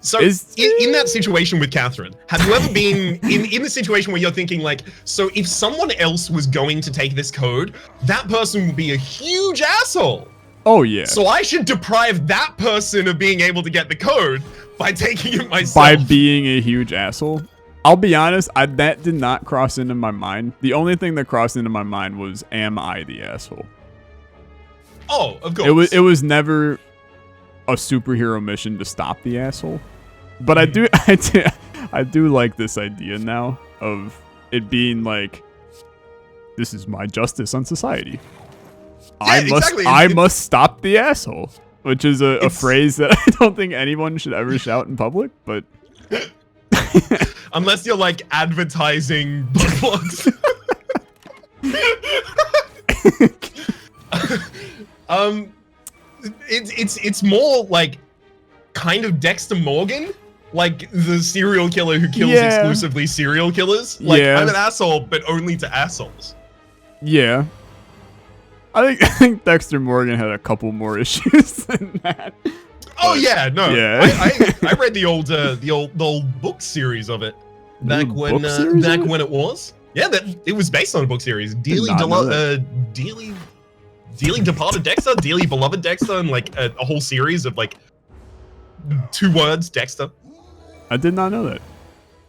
So in that situation with Catherine, have you ever been in the situation where you're thinking like, so if someone else was going to take this code, that person would be a huge asshole. Oh yeah. So I should deprive that person of being able to get the code by taking it myself. By being a huge asshole. I'll be honest, that did not cross into my mind. The only thing that crossed into my mind was, am I the asshole? Oh, of course. It was never a superhero mission to stop the asshole. But I do like this idea now of it being like, this is my justice on society. Yeah, I must stop the asshole, which is a phrase that I don't think anyone should ever shout in public, but unless you're like advertising butt plugs. It's more like kind of Dexter Morgan, like the serial killer who kills exclusively serial killers. Like I'm an asshole, but only to assholes. Yeah. I think Dexter Morgan had a couple more issues than that. Oh yeah, no. Yeah. I read the old book series of it back when it was. Yeah, it was based on a book series. Dearly Departed Dexter, Dearly Beloved Dexter, and like a whole series of like 2 words, Dexter. I did not know that.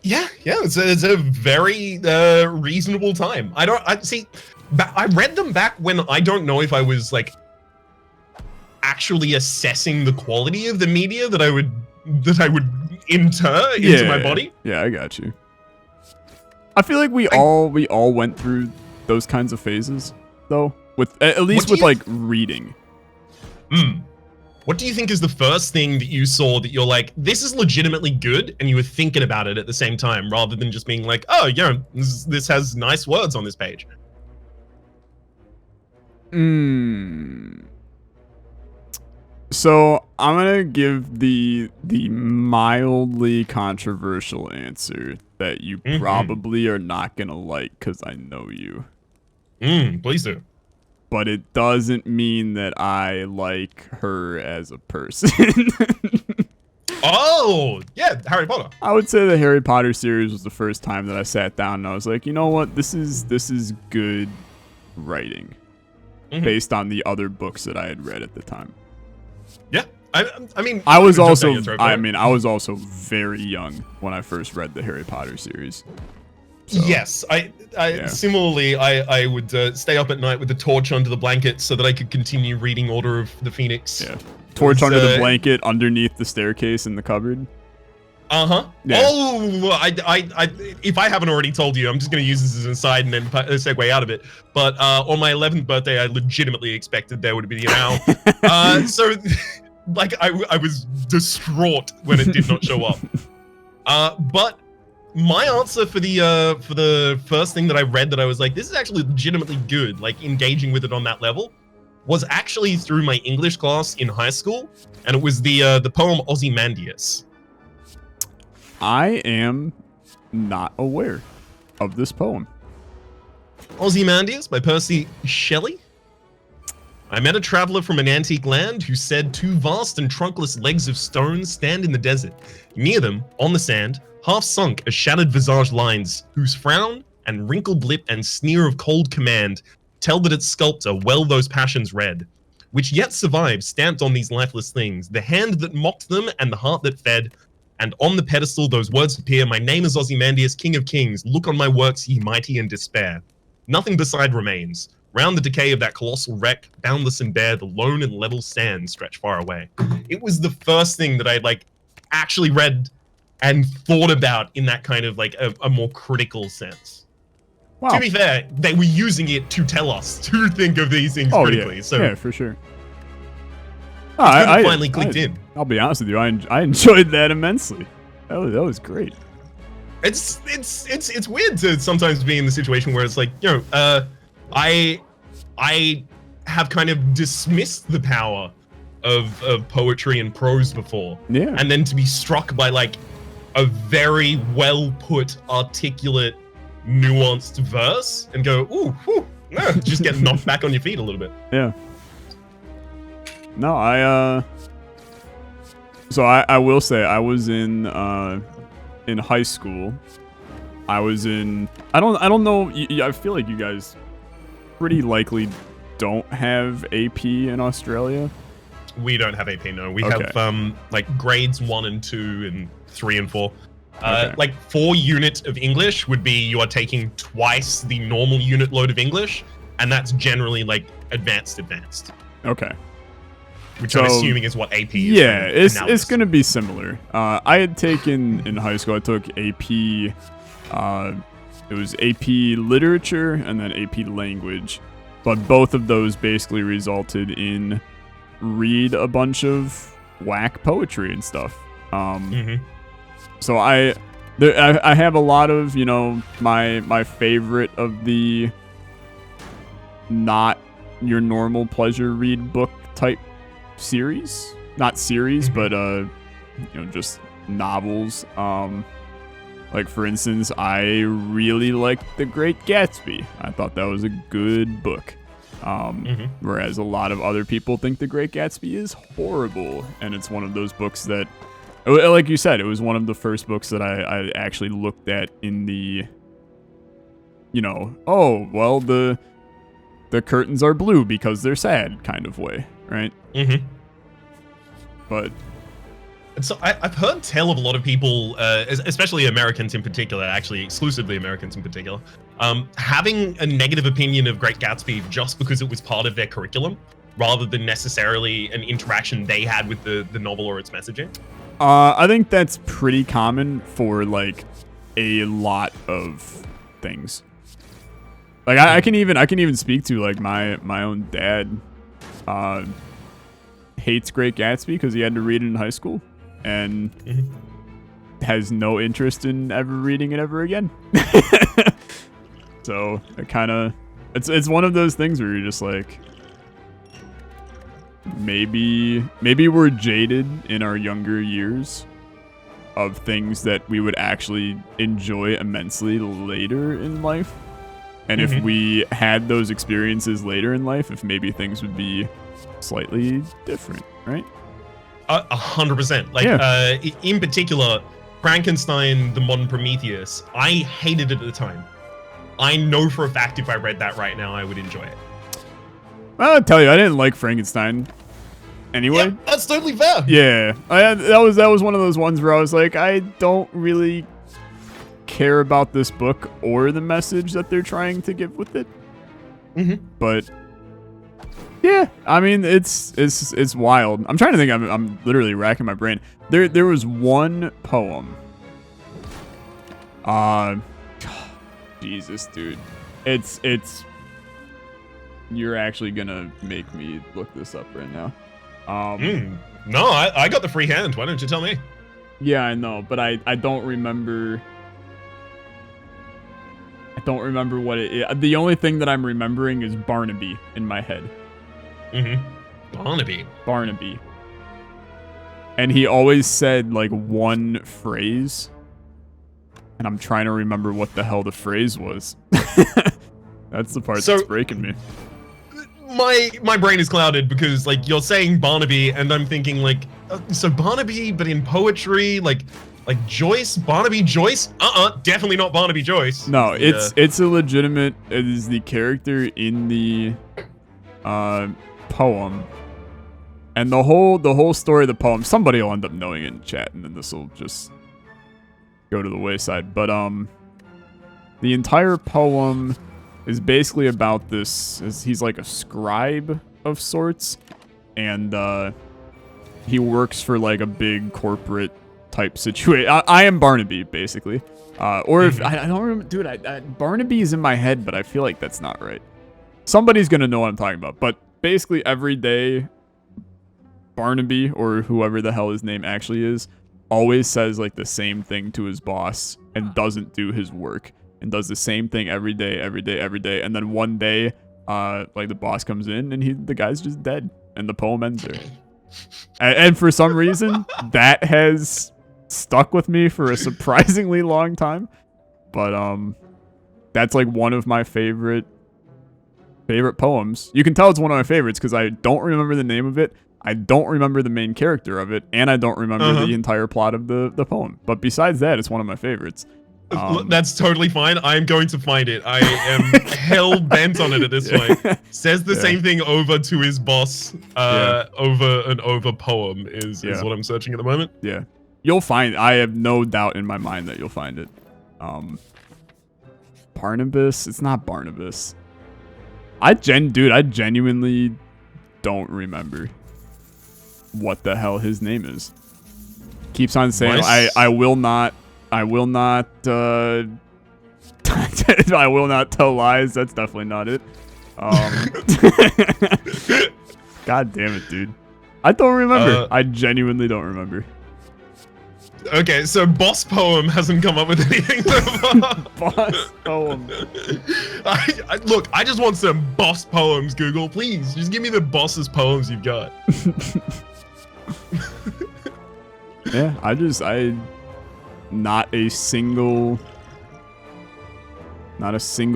Yeah, it's a very reasonable time. I read them back when I don't know if I was like actually assessing the quality of the media that I would inter into my body. Yeah, I got you. I feel like we all went through those kinds of phases, though. With at least with like reading. What do you think is the first thing that you saw that you're like, this is legitimately good, and you were thinking about it at the same time, rather than just being like, oh, yeah, this has nice words on this page? So I'm gonna give the mildly controversial answer that you probably are not gonna like because I know you. Please do. But it doesn't mean that I like her as a person. Oh, yeah, Harry Potter. I would say the Harry Potter series was the first time that I sat down and I was like, you know what, this is good writing based on the other books that I had read at the time. Yeah, I mean, I was also very young when I first read the Harry Potter series. So, yes, similarly, I would stay up at night with the torch under the blanket so that I could continue reading Order of the Phoenix. Yeah, torch under the blanket, underneath the staircase in the cupboard. Yeah. Oh, if I haven't already told you, I'm just going to use this as an aside and then segue out of it. But on my 11th birthday, I legitimately expected there would be an owl. So, like, I was distraught when it did not show up. But my answer for the first thing that I read that I was like, this is actually legitimately good, like engaging with it on that level, was actually through my English class in high school, and it was the poem Ozymandias. I am not aware of this poem. Ozymandias by Percy Shelley. I met a traveler from an antique land who said 2 vast and trunkless legs of stone stand in the desert. Near them, on the sand, half sunk are shattered visage lines, whose frown and wrinkled lip and sneer of cold command tell that its sculptor well those passions read, which yet survive stamped on these lifeless things, the hand that mocked them and the heart that fed, and on the pedestal those words appear, my name is Ozymandias, King of Kings, look on my works, ye mighty in despair. Nothing beside remains. Round the decay of that colossal wreck, boundless and bare, the lone and level sands stretch far away. It was the first thing that I'd like actually read and thought about in that kind of like a more critical sense. Wow. To be fair, they were using it to tell us to think of these things critically. Yeah. So yeah, for sure. I finally clicked in. I'll be honest with you, I enjoyed that immensely. That was great. It's weird to sometimes be in the situation where it's like, you know, I have kind of dismissed the power of poetry and prose before. Yeah. And then to be struck by like a very well put, articulate, nuanced verse and go, ooh, whew, no, just get knocked back on your feet a little bit. Yeah. No, so I will say I was in high school. I was in, I don't know, I feel like you guys pretty likely don't have AP in Australia. We don't have AP, no. We have like grades 1 and 2 and 3 and 4. Like 4 unit of English would be you are taking twice the normal unit load of English, and that's generally like advanced. Okay. Which I'm assuming is what AP is. Yeah, it's going to be similar. I had taken in high school, I took AP, it was AP Literature and then AP Language, but both of those basically resulted in read a bunch of whack poetry and stuff. So I have a lot of, you know, my favorite of the not your normal pleasure read book type series, not series, but you know, just novels. Like for instance, I really liked The Great Gatsby. I thought that was a good book. Whereas a lot of other people think The Great Gatsby is horrible, and it's one of those books that, like you said, it was one of the first books that I actually looked at in the, you know, oh well, the curtains are blue because they're sad kind of way, right? But And so I've heard tell of a lot of people, especially Americans in particular, actually exclusively Americans in particular, having a negative opinion of Great Gatsby just because it was part of their curriculum, rather than necessarily an interaction they had with the novel or its messaging. I think that's pretty common for like a lot of things. Like I can even speak to like my own dad. Hates Great Gatsby because he had to read it in high school and has no interest in ever reading it ever again. So it kind of it's one of those things where you're just like, maybe we're jaded in our younger years of things that we would actually enjoy immensely later in life. And if we had those experiences later in life, if maybe things would be slightly different, right? 100%. Like, in particular, Frankenstein, the Modern Prometheus, I hated it at the time. I know for a fact if I read that right now, I would enjoy it. Well, I'll tell you, I didn't like Frankenstein anyway. Yeah, that's totally fair. Yeah, that was one of those ones where I was like, I don't really care about this book or the message that they're trying to give with it. But yeah, I mean, it's wild. I'm trying to think. I'm literally racking my brain. There was one poem. Jesus, dude, it's. You're actually gonna make me look this up right now. No, I got the free hand. Why don't you tell me? Yeah, I know, but I don't remember. I don't remember what it is. The only thing that I'm remembering is Barnaby in my head. Barnaby. And he always said like one phrase. And I'm trying to remember what the hell the phrase was. That's the part that's breaking me. My brain is clouded because like you're saying Barnaby and I'm thinking like, so Barnaby, but in poetry, like Joyce, Barnaby Joyce? Definitely not Barnaby Joyce. No, it's a legitimate. It is the character in the poem, and the whole story of the poem. Somebody will end up knowing it in chat, and then this will just go to the wayside. But the entire poem is basically about this. He's like a scribe of sorts, and he works for like a big corporate type situation. I am Barnaby, basically. Or if I don't remember, dude, Barnaby is in my head, but I feel like that's not right. Somebody's gonna know what I'm talking about. But basically, every day, Barnaby or whoever the hell his name actually is, always says like the same thing to his boss and doesn't do his work and does the same thing every day, and then one day, like the boss comes in and the guy's just dead, and the poem ends there. And for some reason, that has stuck with me for a surprisingly long time. But that's like one of my favorite poems. You can tell it's one of my favorites because I don't remember the name of it, I don't remember the main character of it, and I don't remember the entire plot of the poem. But besides that, it's one of my favorites. That's totally fine. I'm going to find it. I am hell bent on it at this point. Says the same thing over to his boss over poem is what I'm searching at the moment. Yeah. You'll find it. I have no doubt in my mind that you'll find it. Barnabas? It's not Barnabas. I genuinely don't remember what the hell his name is. Keeps on saying I will not I will not I will not tell lies. That's definitely not it. God damn it, dude. I don't remember. I genuinely don't remember. Okay, so boss poem hasn't come up with anything so far. Boss poem. Look, I just want some boss poems, Google. Please, just give me the boss's poems you've got. Yeah, not a single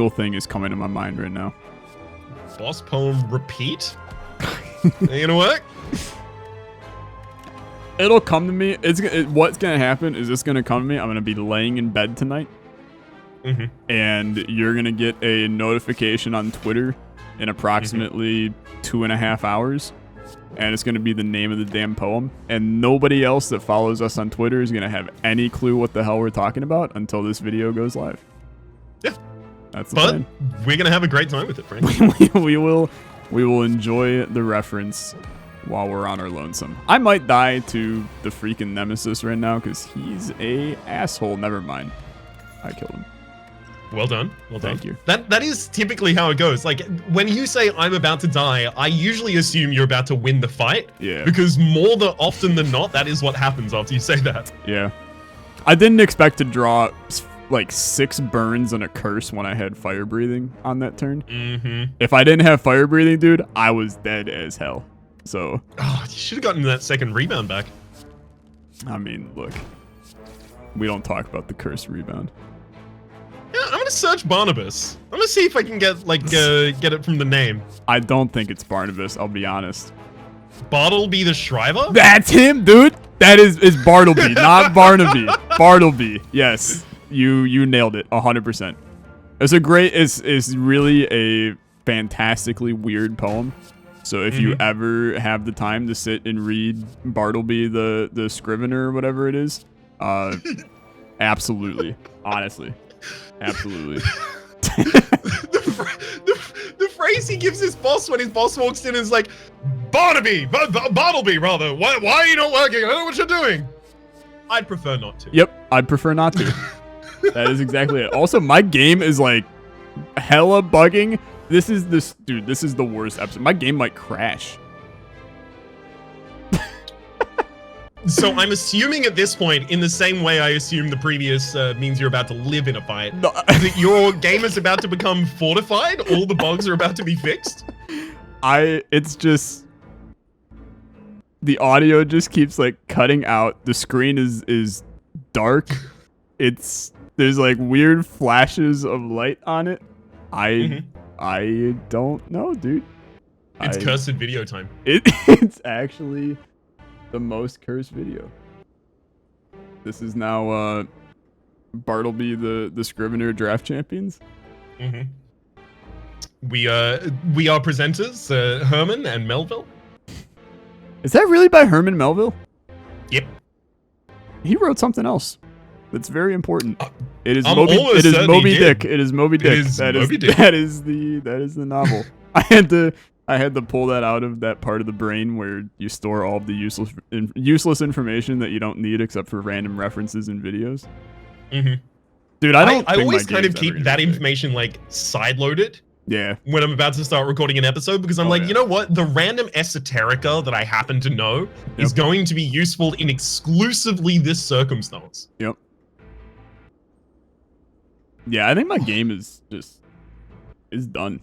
thing is coming to my mind right now. Boss poem repeat? Ain't gonna work? It'll come to me. What's gonna happen is it's gonna come to me. I'm gonna be laying in bed tonight, and you're gonna get a notification on Twitter in approximately 2.5 hours and it's going to be the name of the damn poem. And nobody else that follows us on Twitter is going to have any clue what the hell we're talking about until this video goes live. Yeah. That's the But plan. we're going to have a great time with it, friend. we will enjoy the reference while we're on our lonesome. I might die to the freaking nemesis right now because he's a asshole. Never mind. I killed him. Well done. Well done. Thank you. That is typically how it goes. Like, when you say I'm about to die, I usually assume you're about to win the fight. Yeah. Because more often than not, that is what happens after you say that. Yeah. I didn't expect to draw like 6 burns and a curse when I had fire breathing on that turn. Mm-hmm. If I didn't have fire breathing, dude, I was dead as hell. So. Oh, you should have gotten that second rebound back. I mean, look. We don't talk about the curse rebound. Yeah, I'm gonna search Barnabas. I'm gonna see if I can get get it from the name. I don't think it's Barnabas, I'll be honest. Bartleby the Shriver? That's him, dude. That is Bartleby, not Barnaby. Bartleby. Yes. You nailed it 100%. It's really a fantastically weird poem. So if you ever have the time to sit and read Bartleby the Scrivener or whatever it is, absolutely. Honestly. Absolutely. the phrase he gives his boss when his boss walks in is like, Bartleby, rather. Why are you not working? I don't know what you're doing. I'd prefer not to. Yep, I'd prefer not to. That is exactly it. Also, my game is like hella bugging. This is the worst episode. My game might crash. So I'm assuming at this point, in the same way I assume the previous means you're about to live in a fight, No. that your game is about to become fortified? All the bugs are about to be fixed? It's just the audio just keeps like cutting out. The screen is dark. There's like weird flashes of light on it. I don't know, dude. It's cursed video time. It's actually the most cursed video. This is now Bartleby the Scrivener Draft Champions. We are presenters, Herman and Melville. Is that really by Herman Melville? Yep. He wrote something else that's very important. It is I'm Moby. almost It is certain Moby he Dick. did. It is Moby Dick. It is Moby Dick. That is the novel. I had to pull that out of that part of the brain where you store all of the useless information that you don't need except for random references in videos. Dude, I always kind of keep that information like sideloaded. Yeah. When I'm about to start recording an episode, because I'm you know what? The random esoterica that I happen to know is going to be useful in exclusively this circumstance. Yep. Yeah, I think my game is done.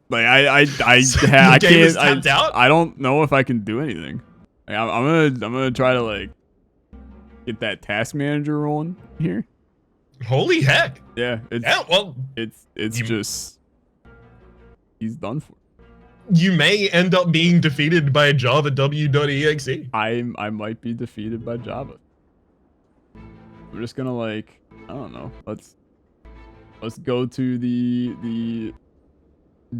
Like I can't. I don't know if I can do anything. Like, I'm gonna try to like get that task manager rolling here. Holy heck! Yeah, it's just he's done for. You may end up being defeated by Java w.exe. I might be defeated by Java. We're just gonna like I don't know. Let's go to the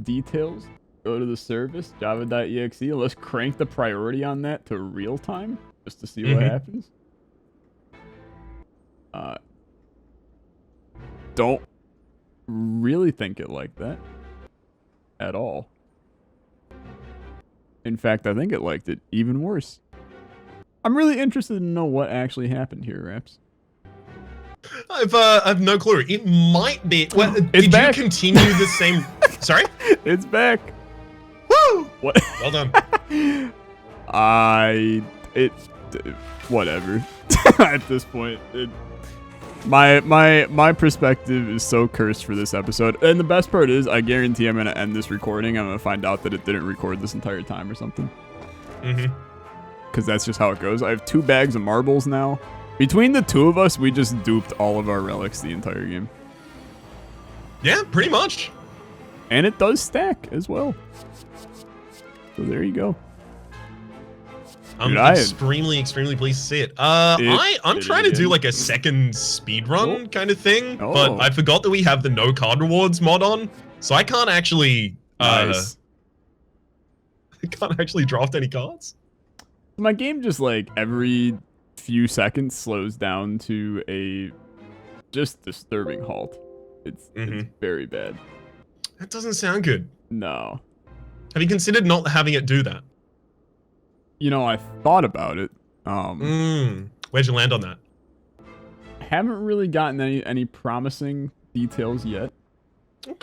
details. Go to the service java.exe. Let's crank the priority on that to real time just to see what happens. Don't really think it like that at all. In fact, I think it liked it even worse. I'm really interested to know what actually happened here, Raps. I've no clue. It might be. Well, did back. you continue the same? Sorry. It's back. Woo! What? Well done. Whatever. At this point, my perspective is so cursed for this episode. And the best part is, I guarantee I'm gonna end this recording. I'm gonna find out that it didn't record this entire time or something. Because that's just how it goes. I have 2 bags of marbles now. Between the 2 of us, we just duped all of our relics the entire game. Yeah, pretty much. And it does stack as well. So there you go. I'm extremely pleased to see it. I'm trying to do like a second speedrun kind of thing, but I forgot that we have the no card rewards mod on, so I can't actually Nice. I can't actually draft any cards. My game just like every few seconds slows down to a just disturbing halt. It's very bad. That doesn't sound good. No. Have you considered not having it do that? You know, I thought about it. Where'd you land on that? Haven't really gotten any promising details yet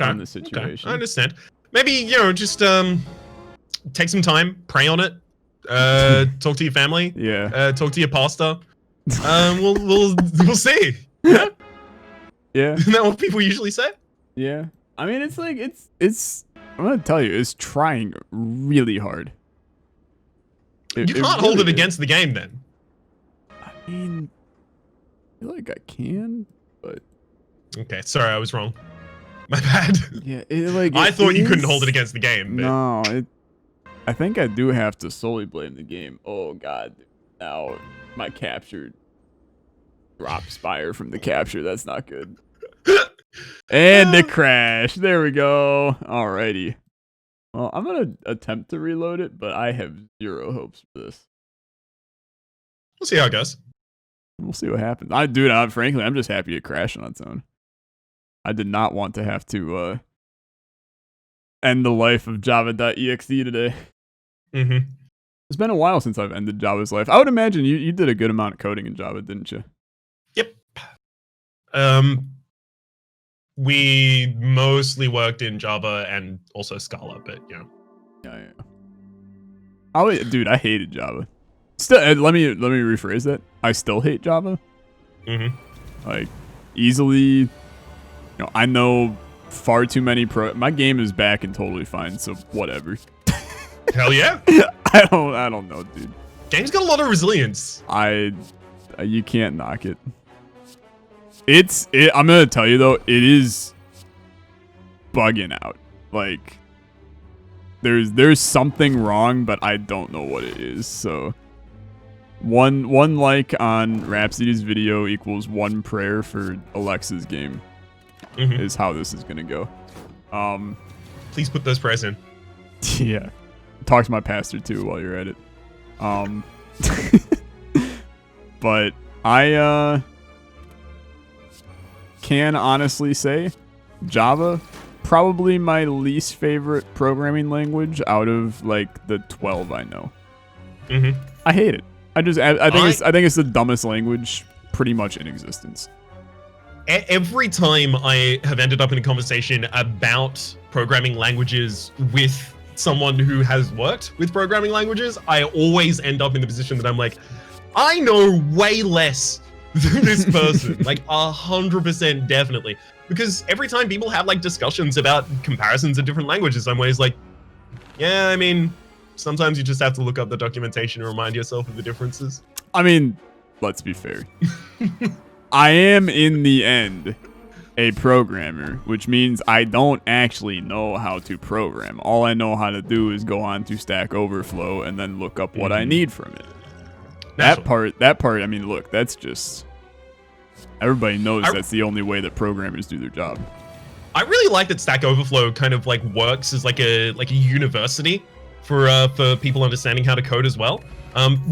on the situation. I understand. Maybe, you know, just take some time, pray on it, talk to your family, talk to your pastor. We'll see. Yeah. Yeah. Isn't that what people usually say? Yeah. I mean, it's like it's. I'm gonna tell you, it's trying really hard. You can't hold it against the game, then. I mean, I feel like I can, but. Okay, sorry, I was wrong. My bad. Yeah, I thought you couldn't hold it against the game. But... No, I think I do have to solely blame the game. Oh god, now my capture dropped Spire from the capture. That's not good. And it crashed. There we go. Alrighty. Well, I'm gonna attempt to reload it, but I have zero hopes for this. We'll see how it goes. We'll see what happens. Frankly, I'm just happy it crashed on its own. I did not want to have to end the life of Java.exe today. It's been a while since I've ended Java's life. I would imagine you did a good amount of coding in Java, didn't you? Yep. We mostly worked in Java and also Scala, but you know. Yeah. Dude, I hated Java. Still, let me rephrase that. I still hate Java. Like, easily. You know, I know far too many my game is back and totally fine, so whatever. Hell yeah. I don't know, dude. Game's got a lot of resilience. You can't knock it. I'm gonna tell you though, it is bugging out. Like, there's something wrong, but I don't know what it is. So one like on Rhapsody's video equals one prayer for Olexa's game. Is how this is gonna go. Please put those prayers in. Yeah. Talk to my pastor too while you're at it. But I can honestly say Java probably my least favorite programming language out of like the 12 I know. I hate it. I think it's the dumbest language pretty much in existence. Every time I have ended up in a conversation about programming languages with someone who has worked with programming languages, I always end up in the position that I'm like, I know way less than this person. Like 100% definitely. Because every time people have like discussions about comparisons of different languages, I'm always like, yeah, I mean, sometimes you just have to look up the documentation and remind yourself of the differences. I mean, let's be fair. I am, in the end, a programmer, which means I don't actually know how to program. All I know how to do is go on to Stack Overflow and then look up what I need from it. That part, I mean, look, that's just... Everybody knows that's the only way that programmers do their job. I really like that Stack Overflow kind of like works as like a university for people understanding how to code as well.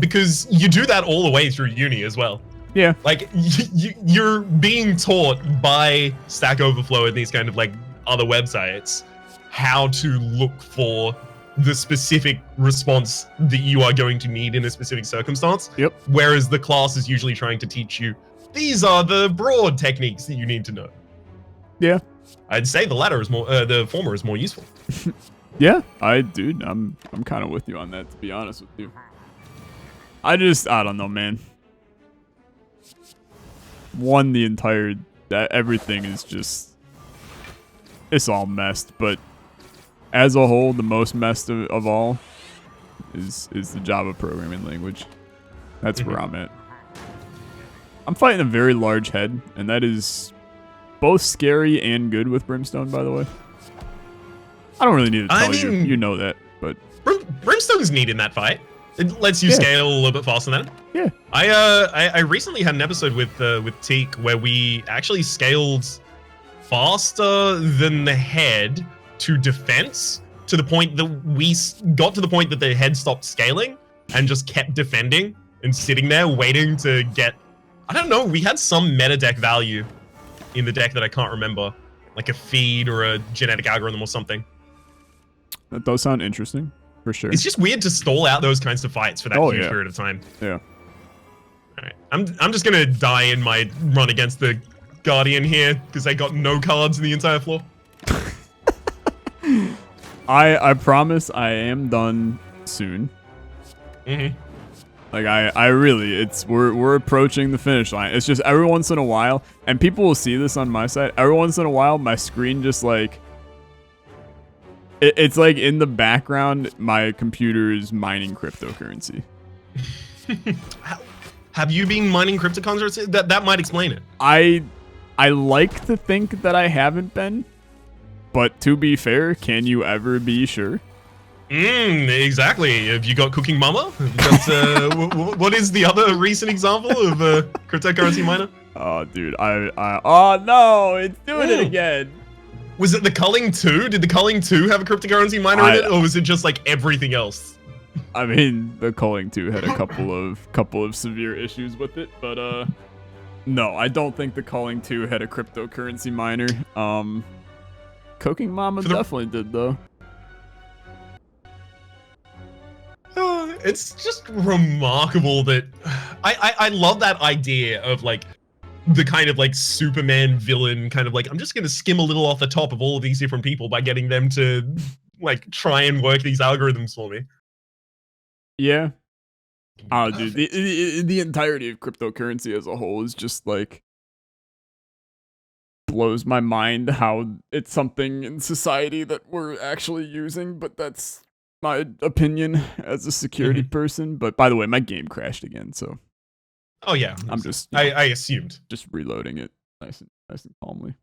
Because you do that all the way through uni as well. Yeah. Like, you're being taught by Stack Overflow and these kind of, like, other websites how to look for the specific response that you are going to need in a specific circumstance. Yep. Whereas the class is usually trying to teach you, these are the broad techniques that you need to know. Yeah. I'd say the former is more useful. Yeah, dude, I'm kind of with you on that, to be honest with you. I don't know, man. Everything is just, it's all messed, but as a whole, the most messed of all is the Java programming language. That's where I'm at. I'm fighting a very large head, and that is both scary and good with Brimstone, by the way. I don't really need to tell you. You know that, but... Brimstone's neat in that fight. It lets you scale a little bit faster than it. Yeah. I recently had an episode with Teak where we actually scaled faster than the head to defense to the point that got to the point that the head stopped scaling and just kept defending and sitting there waiting to get, I don't know, we had some meta deck value in the deck that I can't remember, like a feed or a genetic algorithm or something. That does sound interesting, for sure. It's just weird to stall out those kinds of fights for that huge period of time. Yeah. All right, I'm just gonna die in my run against the Guardian here because I got no cards in the entire floor. I promise I am done soon. Mm-hmm. Like I really, we're approaching the finish line. It's just every once in a while, and people will see this on my side. Every once in a while, my screen just like it's like in the background, my computer is mining cryptocurrency. Have you been mining cryptocurrency? That might explain it. I like to think that I haven't been, but to be fair, can you ever be sure? Exactly. Have you got Cooking Mama? What is the other recent example of a cryptocurrency miner? Oh, dude, oh no, it's doing it again. Was it the Culling 2? Did the Culling 2 have a cryptocurrency miner in it, or was it just like everything else? I mean, the Culling 2 had a couple of severe issues with it, but no, I don't think the Culling 2 had a cryptocurrency miner. Cooking Mama definitely did though. It's just remarkable that I love that idea of like the kind of like Superman villain kind of like, I'm just gonna skim a little off the top of all of these different people by getting them to like try and work these algorithms for me. Yeah. Oh, dude, the entirety of cryptocurrency as a whole is just like blows my mind how it's something in society that we're actually using, but that's my opinion as a security person. But by the way, my game crashed again, so oh yeah, I'm just I assumed just reloading it nice and calmly.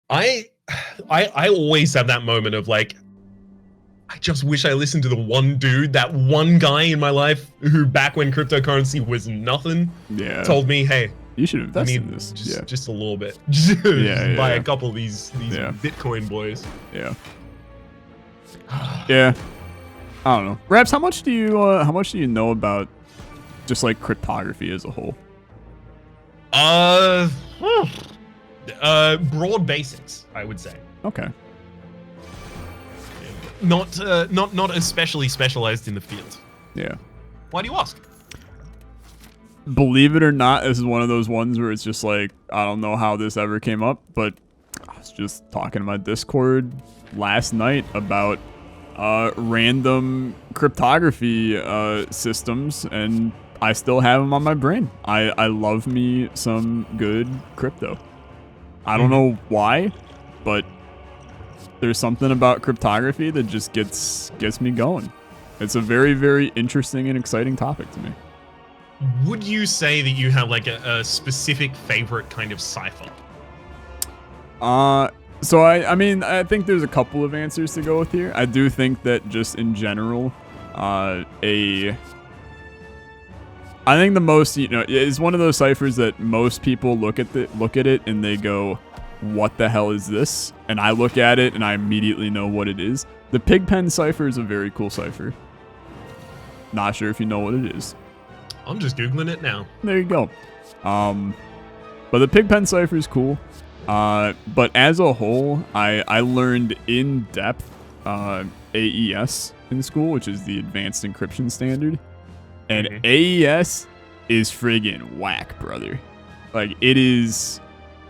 I always have that moment of like, I just wish I listened to the one dude, that one guy in my life who back when cryptocurrency was nothing, told me, hey, you should invest in this. Just a little bit. Buy a couple of these Bitcoin boys. Yeah. Yeah. I don't know. Raps, how much do you know about just like cryptography as a whole? Broad basics, I would say. Okay. Not especially specialized in the field. Yeah. Why do you ask? Believe it or not, this is one of those ones where it's just like, I don't know how this ever came up, but I was just talking to my Discord last night about random cryptography systems, and I still have them on my brain. I love me some good crypto. I don't know why, but there's something about cryptography that just gets me going. It's a very, very interesting and exciting topic to me. Would you say that you have like a specific favorite kind of cipher? So I mean, I think there's a couple of answers to go with here. I do think that just in general, I think the most, is one of those ciphers that most people look at it and they go, what the hell is this? And I look at it and I immediately know what it is. The Pigpen cipher is a very cool cipher. Not sure if you know what it is. I'm just Googling it now. There you go. But the Pigpen cipher is cool. But as a whole, I learned in depth AES in school, which is the Advanced Encryption Standard. And AES is friggin' whack, brother. Like, it is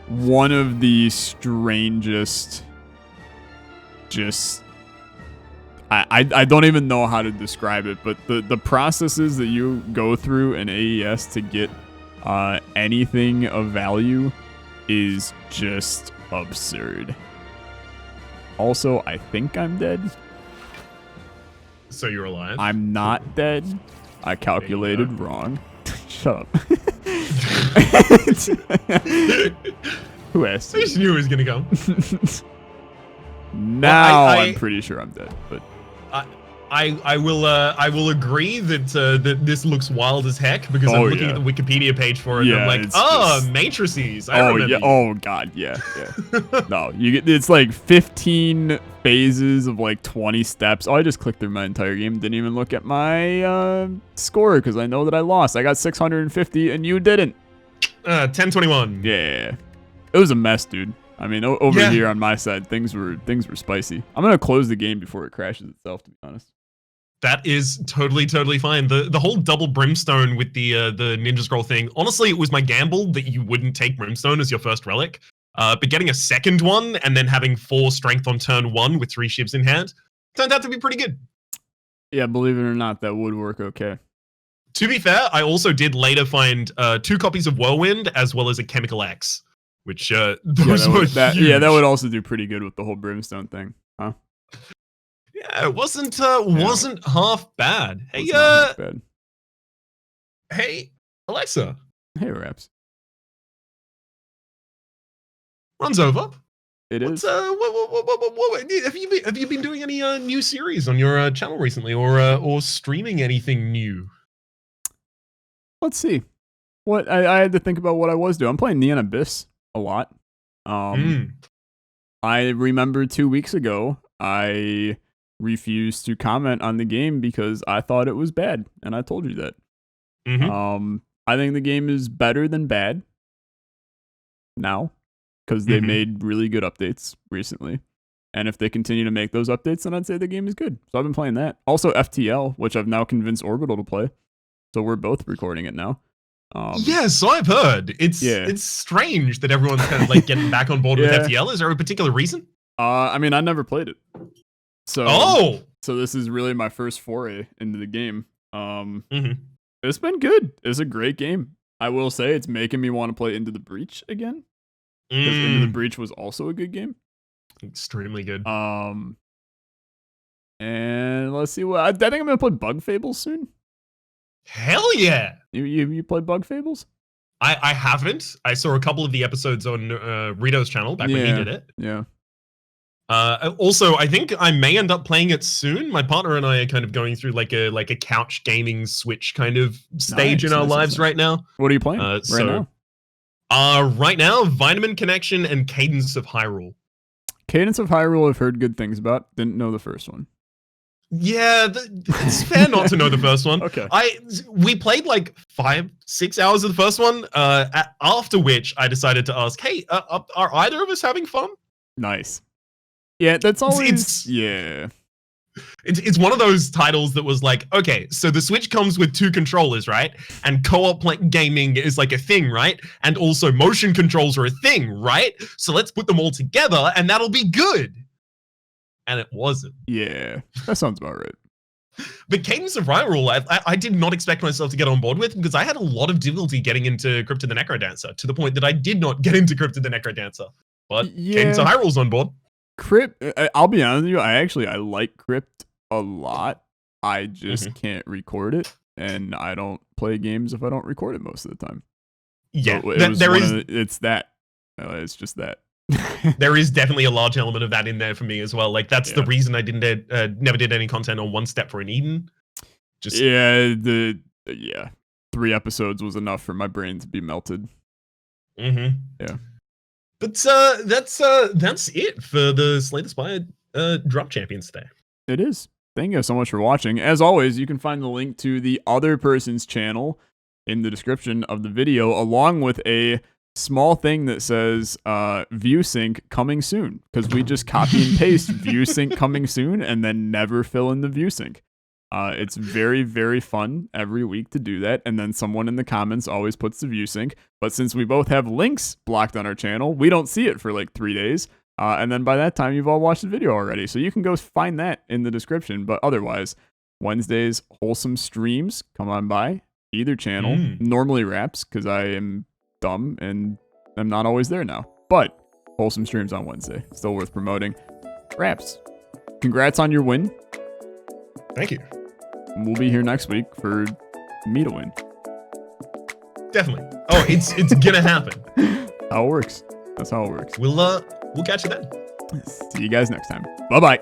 one of the strangest, I don't even know how to describe it, but the processes that you go through in AES to get anything of value is just absurd. Also, I think I'm dead. So you're alive? I'm not dead. I calculated wrong. Shut up. Who asked? I just knew it was gonna come. Now I'm pretty sure I'm dead, but I will agree that that this looks wild as heck because I'm looking at the Wikipedia page for it. Yeah, and I'm like, oh, matrices. I remember yeah. you. Oh god, yeah. No, it's like 15 phases of like 20 steps. Oh, I just clicked through my entire game. Didn't even look at my score because I know that I lost. I got 650 and you didn't. 1021. Yeah, it was a mess, dude. I mean, over here on my side, things were spicy. I'm gonna close the game before it crashes itself, to be honest. That is totally fine. The whole double brimstone with the ninja scroll thing. Honestly, it was my gamble that you wouldn't take brimstone as your first relic. But getting a second one and then having 4 strength on turn 1 with 3 ships in hand turned out to be pretty good. Yeah, believe it or not, that would work okay. To be fair, I also did later find 2 copies of Whirlwind as well as a Chemical Axe, which those were huge. That would also do pretty good with the whole brimstone thing, huh? Yeah, it wasn't half bad. Hey, half bad. Hey, Alexa. Hey, Raps. Runs over. It is. What, have you been doing any new series on your channel recently, or streaming anything new? Let's see. What I had to think about what I was doing. I'm playing Neon Abyss a lot. I remember 2 weeks ago I refused to comment on the game because I thought it was bad, and I told you that. I think the game is better than bad now because they made really good updates recently. And if they continue to make those updates, then I'd say the game is good. So I've been playing that. Also FTL, which I've now convinced Orbital to play. So we're both recording it now. Yeah, so I've heard. It's strange that everyone's kind of like getting back on board with FTL. Is there a particular reason? I mean, I never played it. So this is really my first foray into the game. It's been good. It's a great game. I will say it's making me want to play Into the Breach again. Because Into the Breach was also a good game. Extremely good. And let's see what I think I'm gonna play Bug Fables soon. Hell yeah! You played Bug Fables? I haven't. I saw a couple of the episodes on Rito's channel back when he did it. Yeah. Also, I think I may end up playing it soon. My partner and I are kind of going through like a couch gaming Switch kind of stage in our lives right now. What are you playing now? Right now, Vitamin Connection and Cadence of Hyrule. Cadence of Hyrule I've heard good things about. Didn't know the first one. Yeah, it's fair not to know the first one. Okay. We played like 5-6 hours of the first one, after which I decided to ask, hey, are either of us having fun? Nice. Yeah, that's always... It's one of those titles that was like, okay, so the Switch comes with 2 controllers, right? And co-op gaming is like a thing, right? And also motion controls are a thing, right? So let's put them all together and that'll be good. And it wasn't. Yeah, that sounds about right. But Cadence of Hyrule, I did not expect myself to get on board with because I had a lot of difficulty getting into Crypt of the Necrodancer to the point that I did not get into Crypt of the Necrodancer. But Cadence of Hyrule's on board. Crypt, I'll be honest with you, I like Crypt a lot. I just can't record it, and I don't play games if I don't record it most of the time. Yeah, so it's just that. There is definitely a large element of that in there for me as well. Like that's the reason I never did any content on One Step for an Eden. 3 episodes was enough for my brain to be melted. Yeah. But that's it for the Slay the Spire Drop Champions today. It is. Thank you so much for watching. As always, you can find the link to the other person's channel in the description of the video, along with a small thing that says view sync coming soon, because we just copy and paste view sync coming soon and then never fill in the view sync. It's very, very fun every week to do that, and then someone in the comments always puts the view sync. But since we both have links blocked on our channel, we don't see it for like 3 days. And then by that time, you've all watched the video already. So you can go find that in the description. But otherwise, Wednesdays, wholesome streams. Come on by either channel. Normally Raps, because I am dumb and I'm not always there now. But wholesome streams on Wednesday. Still worth promoting. Raps, congrats on your win. Thank you. We'll be here next week for me to win. Definitely. Oh, it's gonna happen. How it works. That's how it works. We'll catch you then. See you guys next time. Bye-bye.